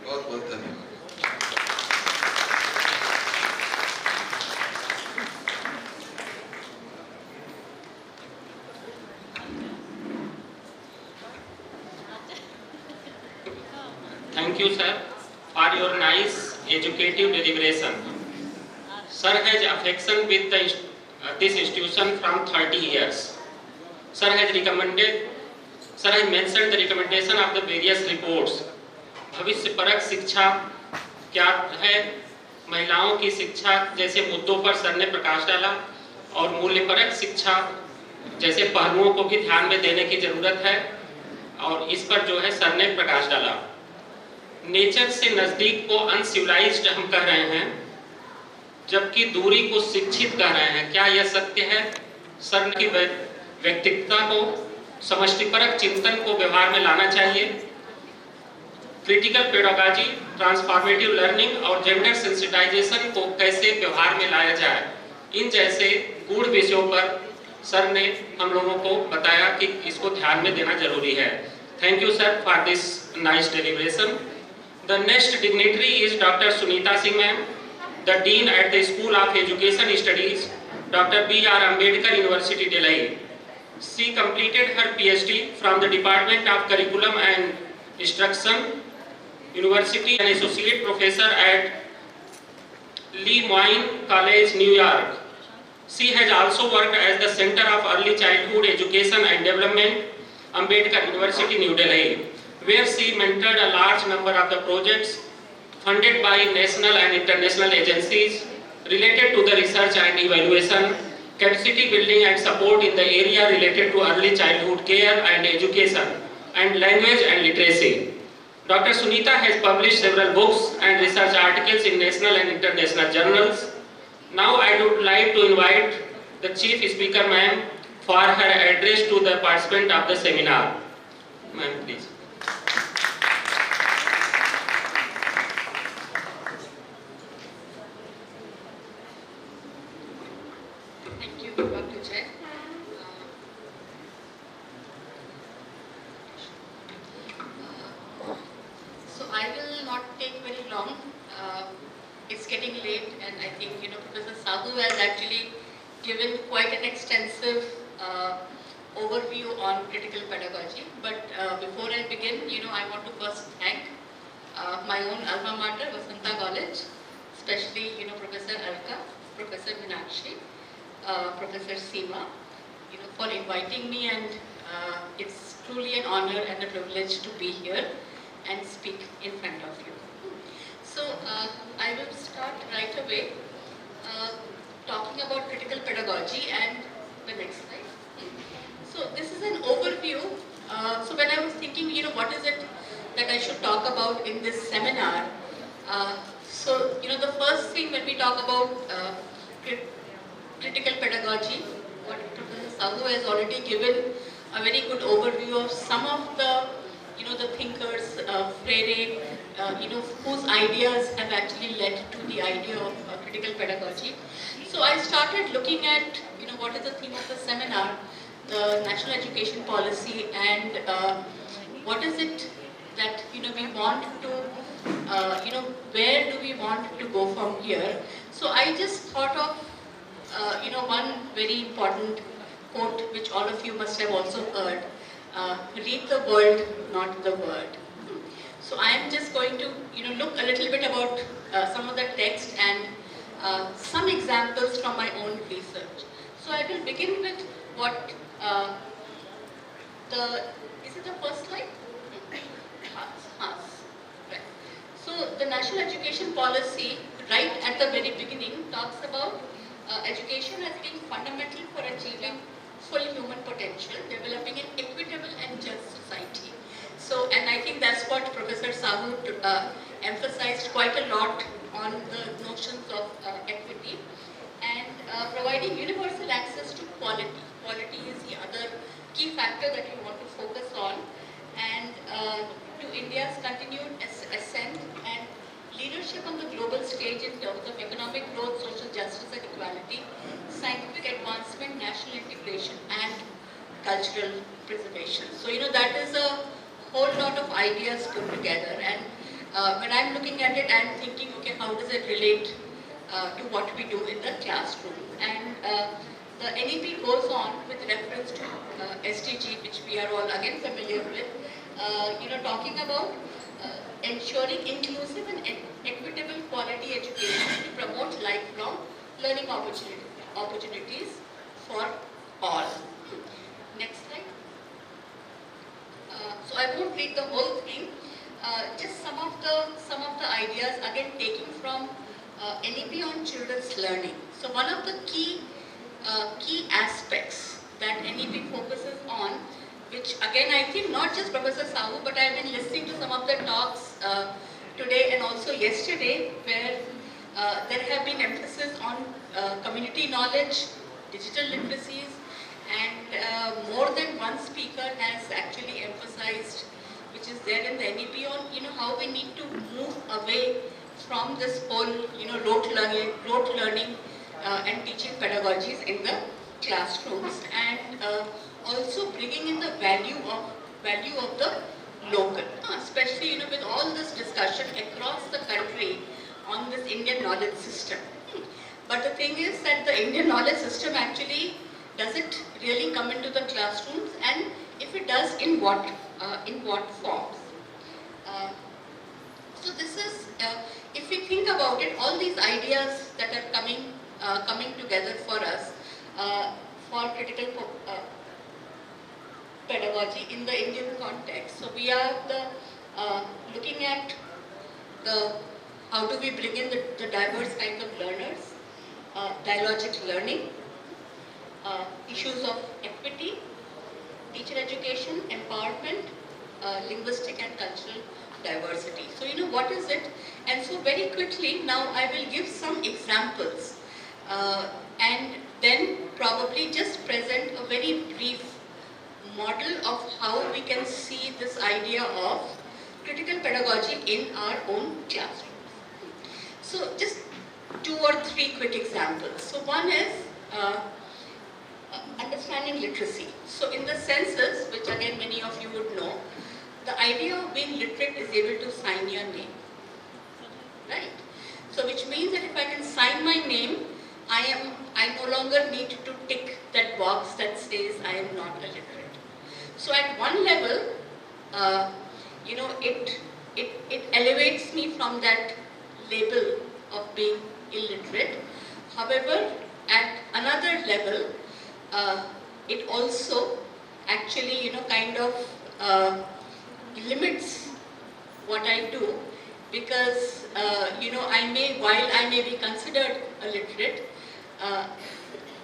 [SPEAKER 4] बहुत बहुत धन्यवाद।
[SPEAKER 1] Thank you, sir, for your nice educative deliberation. Sir has affection with this institution from 30 years. Sir has mentioned the recommendation of the various reports. भविष्यपरक शिक्षा क्या है, महिलाओं की शिक्षा जैसे मुद्दों पर सर ने प्रकाश डाला और मूल्यपरक शिक्षा जैसे पहलुओं को भी ध्यान में देने की जरूरत है और इस पर जो है सर ने प्रकाश डाला। नेचर से नजदीक को अनसिविलाइज्ड हम कह रहे हैं, जबकि दूरी को शिक्षित कह रहे हैं। क्या यह सत्य है? सर की व्यक्तित्वता को, समष्टिपरक चिंतन को व्यवहार में लाना चाहिए। क्रिटिकल पेडागॉजी, ट्रांसफॉर्मेटिव लर्निंग और जेंडर सेंसिटाइजेशन को कैसे व्यवहार में लाया जाए, इन जैसे गूढ़ विषयों पर सर ने हम लोगों को बताया कि इसको ध्यान में देना जरूरी है। Thank you sir for this nice deliberation. The next dignitary is Dr. Sunita Singh ma'am, the Dean at the School of Education Studies, Dr. B.R. Ambedkar University, Delhi. She completed her PhD from the Department of Curriculum and Instruction, University, and Associate Professor at Lee Moyne College, New York. She has also worked as the Center of Early Childhood Education and Development, Ambedkar University, New Delhi, where she mentored a large number of the projects funded by national and international agencies related to the research and evaluation, capacity building and support in the area related to early childhood care and education, and language and literacy. Dr. Sunita has published several books and research articles in national and international journals. Now I would like to invite the Chief Speaker ma'am for her address to the participant of the seminar. Ma'am, please.
[SPEAKER 5] It's getting late, and I think Professor Sahu has actually given quite an extensive overview on critical pedagogy. But before I begin, I want to first thank my own alma mater, Vasanta College, especially Professor Alka, Professor Meenakshi, Professor Seema, for inviting me, and it's truly an honor and a privilege to be here and speak in front of you. So I will start right away talking about critical pedagogy, and the next slide. So this is an overview. So when I was thinking, what is it that I should talk about in this seminar? So the first thing when we talk about critical pedagogy, what Professor Sahu has already given a very good overview of some of the the thinkers, Freire, whose ideas have actually led to the idea of critical pedagogy. So I started looking at, what is the theme of the seminar, the national education policy, and what is it that, we want to, where do we want to go from here. So I just thought of, one very important quote which all of you must have also heard. Read the world, not the word. So I am just going to look a little bit about some of the text and some examples from my own research. So I will begin with what is it the first slide? Right. So the national education policy right at the very beginning talks about education as being fundamental for achieving full human potential, developing an equitable and just society. So, and I think that's what Professor Sahu emphasized quite a lot on the notions of equity and providing universal access to quality. Quality is the other key factor that we want to focus on, and to India's continued ascent and leadership on the global stage in terms of economic growth, social justice and equality, scientific advancement, national integration and cultural preservation. So, that is a whole lot of ideas put together, and when I'm looking at it, I'm thinking, okay, how does it relate to what we do in the classroom? And the NEP goes on with reference to SDG, which we are all again familiar with, talking about ensuring inclusive and equitable quality education to promote lifelong learning opportunities for all. Next slide. So I won't read the whole thing. Just some of the ideas, again taking from NEP on children's learning. So one of the key aspects that NEP focuses on, which again I think not just Professor Sahu, but I've been listening to some of the talks today and also yesterday, where there have been emphasis on community knowledge, digital literacies, and more than one speaker has actually emphasized, which is there in the NEP, on how we need to move away from this whole rote learning and teaching pedagogies in the classrooms, and also bringing in the value of the local, especially with all this discussion across the country on this Indian knowledge system. But the thing is that the Indian knowledge system actually, does it really come into the classrooms, and if it does, in what forms? So this is, if we think about it, all these ideas that are coming together for us for critical pedagogy in the Indian context. So we are looking at how do we bring in the diverse kinds of learners, dialogic learning, issues of equity, teacher education, empowerment, linguistic and cultural diversity. So what is it? And so very quickly now I will give some examples and then probably just present a very brief model of how we can see this idea of critical pedagogy in our own classrooms. So just 2 or 3 quick examples. So one is understanding literacy. So in the census, which again many of you would know, the idea of being literate is able to sign your name, right? So which means that if I can sign my name, I no longer need to tick that box that says I am not a literate. So at one level, it elevates me from that label of being illiterate. However, at another level, it also actually, kind of limits what I do, because, while I may be considered a literate,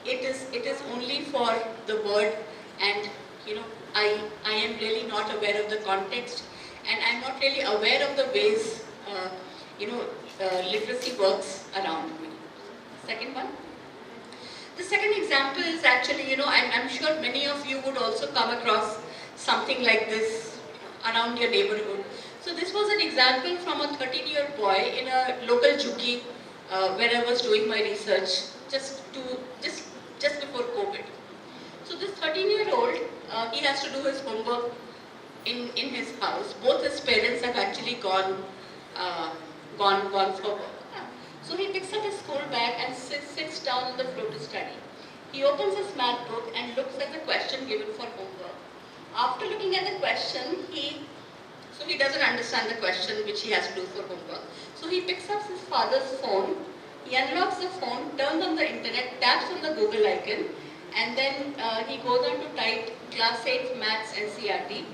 [SPEAKER 5] it is only for the word, and, I am really not aware of the context, and I'm not really aware of the ways, literacy works around me. Second one. The second example is actually, I'm sure many of you would also come across something like this around your neighborhood. So this was an example from a 13-year boy in a local Jukki where I was doing my research just before COVID. So this 13-year-old, he has to do his homework in his house. Both his parents have actually gone for work. So he picks up his school bag and sits down on the floor to study. He opens his math book and looks at the question given for homework. After looking at the question, he doesn't understand the question which he has to do for homework. So he picks up his father's phone, he unlocks the phone, turns on the internet, taps on the Google icon, and then he goes on to type class 8 maths NCERT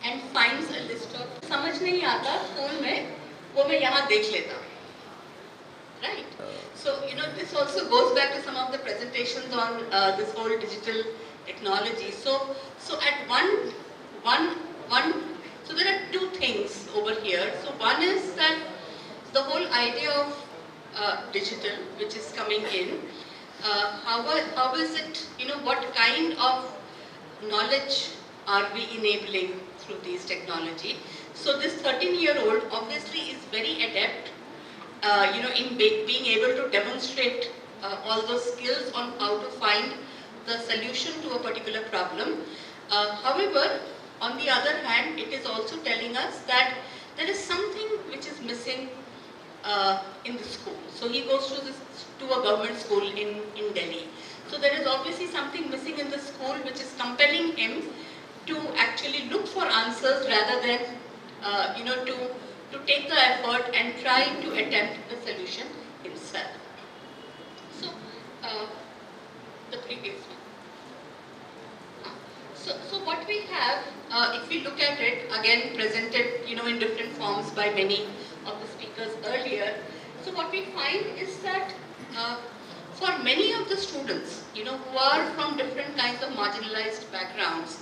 [SPEAKER 5] and finds a list of समझ नहीं आता school में वो मैं यहाँ देख लेता, Right. So, this also goes back to some of the presentations on this whole digital technology. So at one, so there are two things over here. So one is that the whole idea of digital, which is coming in, how is it, what kind of knowledge are we enabling through these technology? So this 13-year-old obviously is very adept, in being able to demonstrate all those skills on how to find the solution to a particular problem. However, on the other hand, it is also telling us that there is something which is missing in the school. So he goes to a government school in Delhi. So there is obviously something missing in the school which is compelling him to actually look for answers rather than, to take the effort and try to attempt the solution himself. So, the previous one. So what we have, if we look at it, again presented, in different forms by many of the speakers earlier. So what we find is that for many of the students, who are from different kinds of marginalized backgrounds,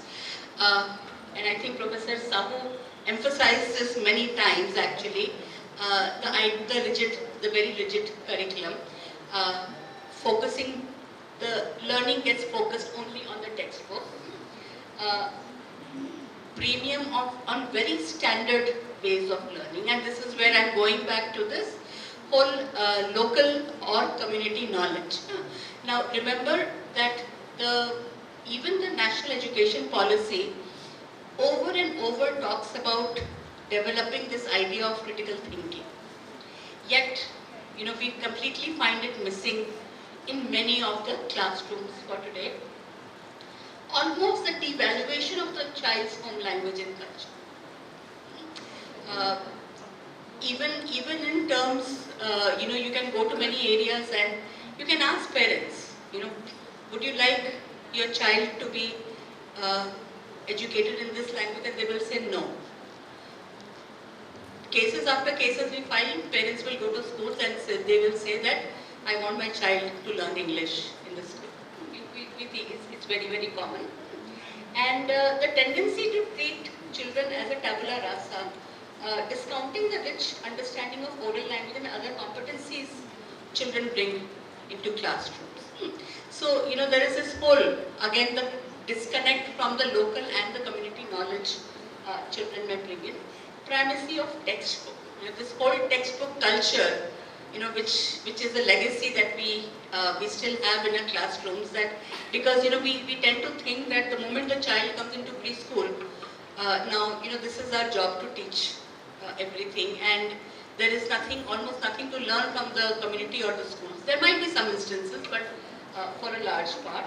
[SPEAKER 5] and I think Professor Sahu emphasized this many times actually, the very rigid curriculum, the learning gets focused only on the textbook. Premium on very standard ways of learning, and this is where I'm going back to this whole local or community knowledge. Now remember that even the national education policy over and over talks about developing this idea of critical thinking. Yet, we completely find it missing in many of the classrooms for today. Almost the devaluation of the child's home language and culture. Even in terms, you can go to many areas and you can ask parents, would you like your child to be educated in this language, and they will say no. Cases after cases we find, parents will go to schools and they will say that I want my child to learn English in the school. We think it's very, very common. And the tendency to treat children as a tabula rasa, discounting the rich understanding of oral language and other competencies children bring into classrooms. So, there is this whole, again, the disconnect from the local and the community knowledge children may bring in. Primacy of textbook. This whole textbook culture, which is a legacy that we still have in our classrooms. That because we tend to think that the moment the child comes into preschool, now this is our job to teach everything, and there is almost nothing to learn from the community or the schools. There might be some instances, but for a large part.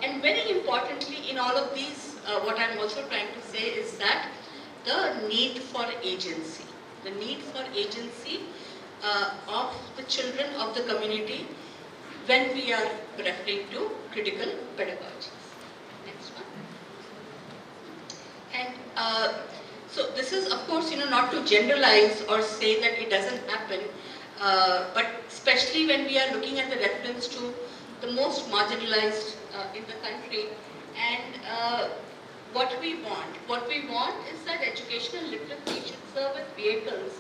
[SPEAKER 5] And very importantly, in all of these, what I'm also trying to say is that the need for agency. The need for agency of the children of the community when we are referring to critical pedagogies. Next one. And so this is, of course, not to generalize or say that it doesn't happen, but especially when we are looking at the reference to the most marginalized in the country. And what we want is that educational literacy should serve as vehicles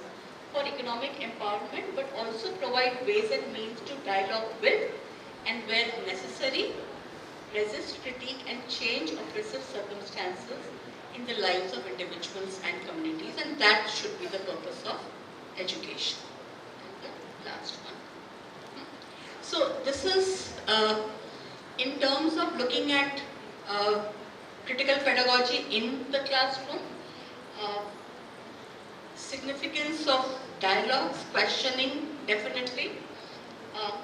[SPEAKER 5] for economic empowerment, but also provide ways and means to dialogue with, and where necessary, resist, critique and change oppressive circumstances in the lives of individuals and communities, and that should be the purpose of education. And the last one. So this is in terms of looking at critical pedagogy in the classroom, significance of dialogues, questioning, definitely,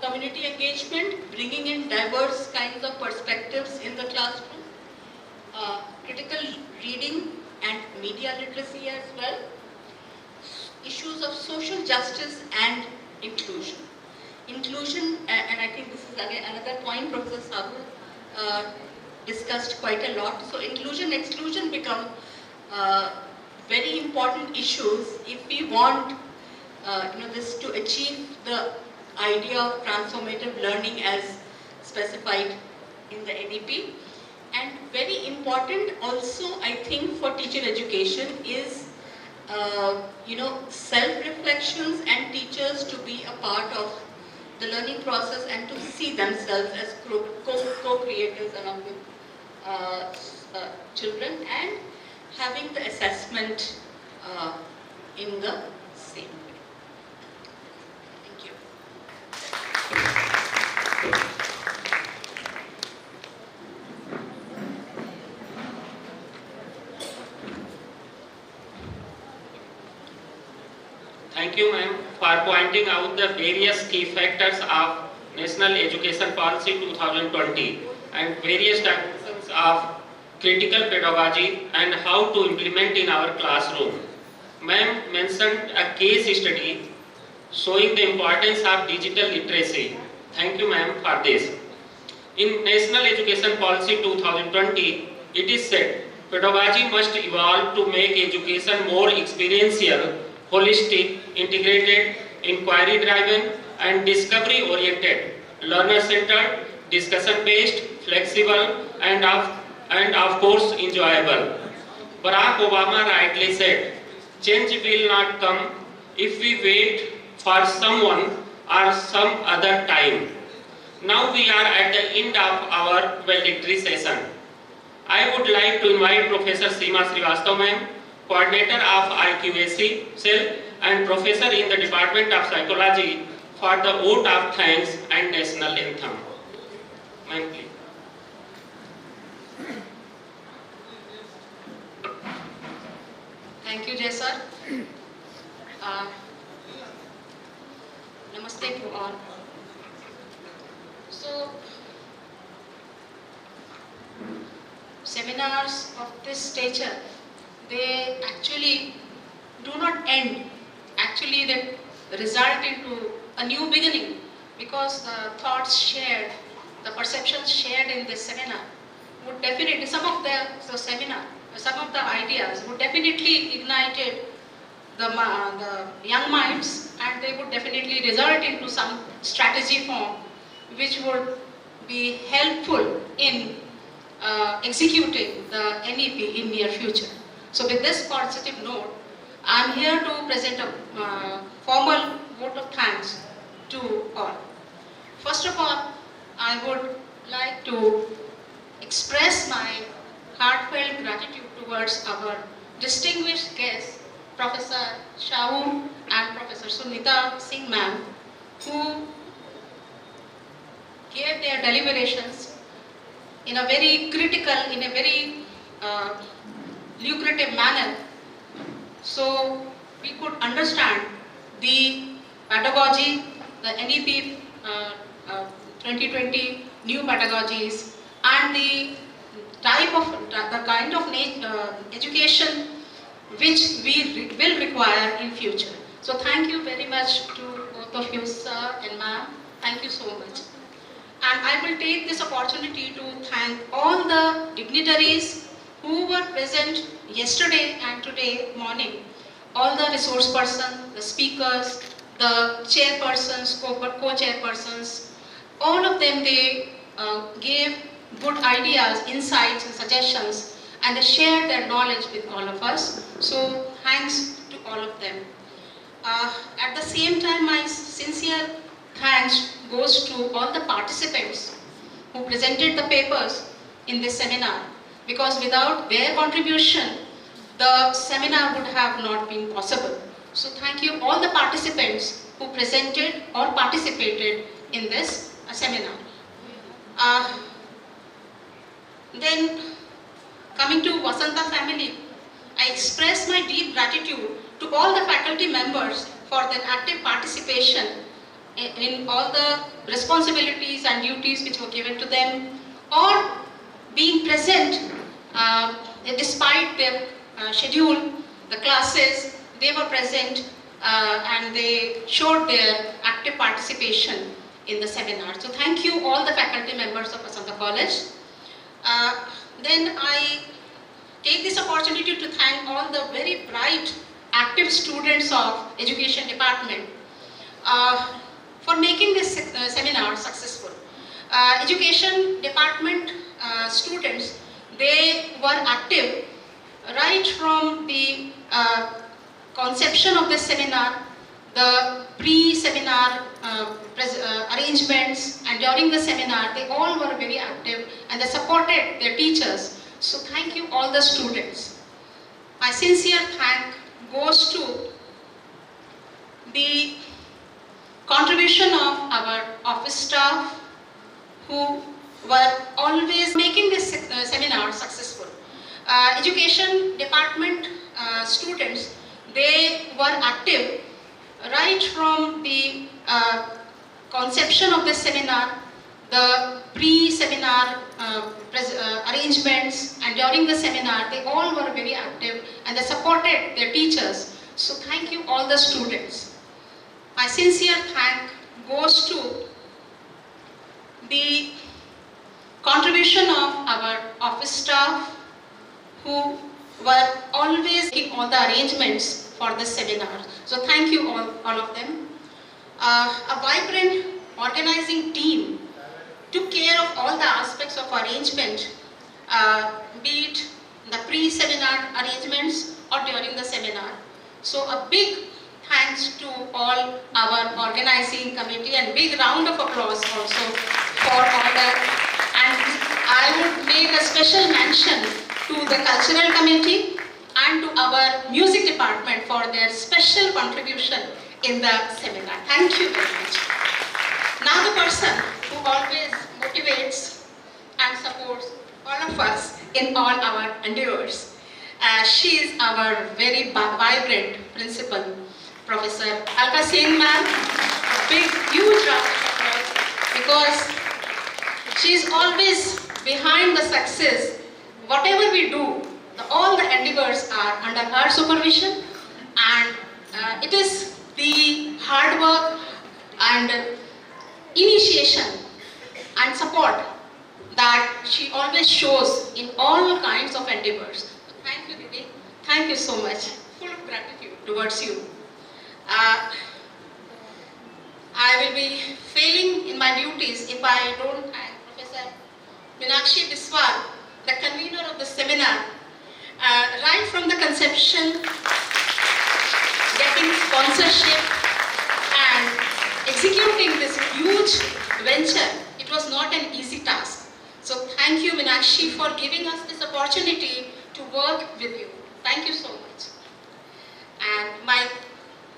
[SPEAKER 5] community engagement, bringing in diverse kinds of perspectives in the classroom, critical reading and media literacy as well, issues of social justice and inclusion. Inclusion, and I think this is again another point Professor Sahu discussed quite a lot. So inclusion, exclusion become very important issues if we want this to achieve the idea of transformative learning as specified in the NEP. And very important also, I think, for teacher education is self-reflections and teachers to be a part of the learning process and to see themselves as co-creators along with children, and having the assessment in the same way. Thank you.
[SPEAKER 1] Thank you, ma'am, for pointing out the various key factors of National Education Policy 2020 and various dimensions of critical pedagogy and how to implement in our classroom. Ma'am mentioned a case study showing the importance of digital literacy. Thank you, ma'am, for this. In National Education Policy 2020, it is said pedagogy must evolve to make education more experiential, holistic, integrated, inquiry-driven, and discovery-oriented, learner-centered, discussion-based, flexible, and of course enjoyable. Barack Obama rightly said, "Change will not come if we wait for someone or some other time." Now we are at the end of our valedictory session. I would like to invite Professor Seema Srivastava, ma'am, coordinator of IQAC cell and professor in the Department of Psychology, for the vote of thanks and national anthem. Ma'am, please.
[SPEAKER 6] Thank you, Jay sir. Namaste to all. So, seminars of this stature, they actually do not end. Actually, they result into a new beginning, because the thoughts shared, the perceptions shared in this seminar would definitely, some of the ideas would definitely ignited the young minds, and they would definitely result into some strategy form which would be helpful in executing the NEP in near future. So with this positive note, I am here to present a formal vote of thanks to all. First of all, I would like to express my heartfelt gratitude towards our distinguished guests, Professor Shahu and Professor Sunita Singh ma'am, who gave their deliberations in a very critical, in a very lucrative manner, so we could understand the pedagogy, the NEP 2020 new pedagogies, and the kind of education which we will require in future. So thank you very much to both of you, sir and ma'am. Thank you so much. And I will take this opportunity to thank all the dignitaries who were present yesterday and today morning. All the resource persons, the speakers, the chairpersons, co-chairpersons, all of them, they gave good ideas, insights and suggestions, and they shared their knowledge with all of us. So thanks to all of them. At the same time, my sincere thanks goes to all the participants who presented the papers in this seminar, because without their contribution, the seminar would have not been possible. So thank you all the participants who presented or participated in this seminar. Then coming to Vasanta family, I express my deep gratitude to all the faculty members for their active participation in all the responsibilities and duties which were given to them, or being present despite their schedule, the classes, they were present and they showed their active participation in the seminar. So thank you all the faculty members of Vasanta College. Then I take this opportunity to thank all the very bright, active students of Education Department. for making this seminar successful. Education department students, they were active right from the conception of this seminar, the pre-seminar arrangements, and during the seminar, they all were very active and they supported their teachers. So thank you all the students. My sincere thank goes to the contribution of our office staff who were always making this seminar successful. Education department students, they were active right from the conception of this seminar, the pre-seminar arrangements, and during the seminar, they all were very active and they supported their teachers. So thank you all the students. My sincere thank goes to the contribution of our office staff who were always making all the arrangements for this seminar. So thank you all of them. A vibrant organizing team took care of all the aspects of arrangement, be it the pre-seminar arrangements or during the seminar. So a big thanks to all our organizing committee and big round of applause also for all that. And I would make a special mention to the cultural committee and to our music department for their special contribution in the seminar. Thank you very much. Now the person who always motivates and supports all of us in all our endeavors. She is our very vibrant principal, Professor Alka Singh ma'am. A big, huge round of applause because she is always behind the success. Whatever we do, all the endeavors are under her supervision, and it is the hard work and initiation and support that she always shows in all kinds of endeavors. So thank you, Didi. Thank you so much. Full of gratitude towards you. I will be failing in my duties if I don't thank Professor Meenakshi Biswal, the convener of the seminar, right from the conception, getting sponsorship and executing this huge venture. It was not an easy task. So thank you, Meenakshi, for giving us this opportunity to work with you. Thank you so much. And my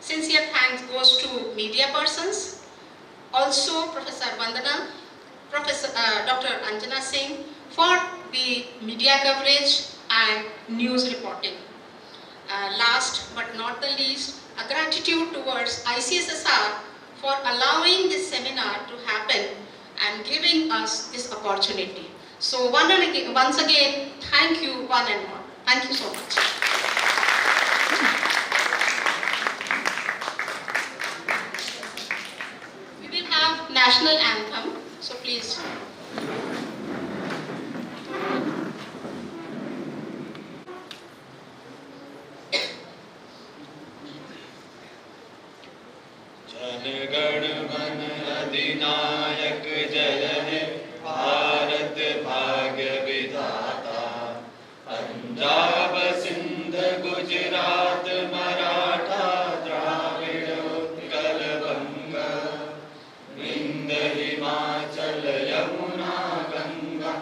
[SPEAKER 6] sincere thanks goes to media persons, also Professor Vandana, Dr. Anjana Singh for the media coverage and news reporting. Last but not the least, a gratitude towards ICSSR for allowing this seminar to happen and giving us this opportunity. So once again, thank you one and all. Thank you so much. We will have national anthem, so please.
[SPEAKER 7] जनगण मन अधिनायक जय हे भारत भाग्य विधाता पंजाब सिंध गुजरात मराठा द्राविड़ उत्कल बंग विंध हिमाचल यमुना गंगा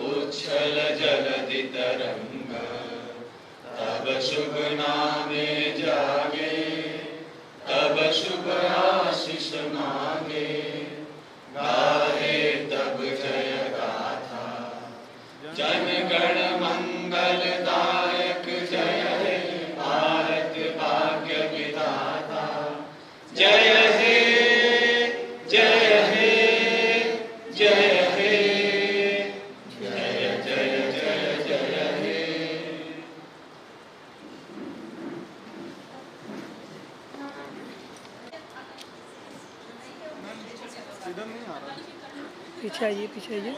[SPEAKER 7] उच्छल जलधि तरंग तब शुभ नामे जागे तब शुभ आशीष मांगे गाहे तब जय गाथा जन गण मंगल दायक जय हे भारत भाग्य विधाता जय हे जय हे जय हे जय जय जय जय हे।
[SPEAKER 8] पीछे आइए, पीछे आइए।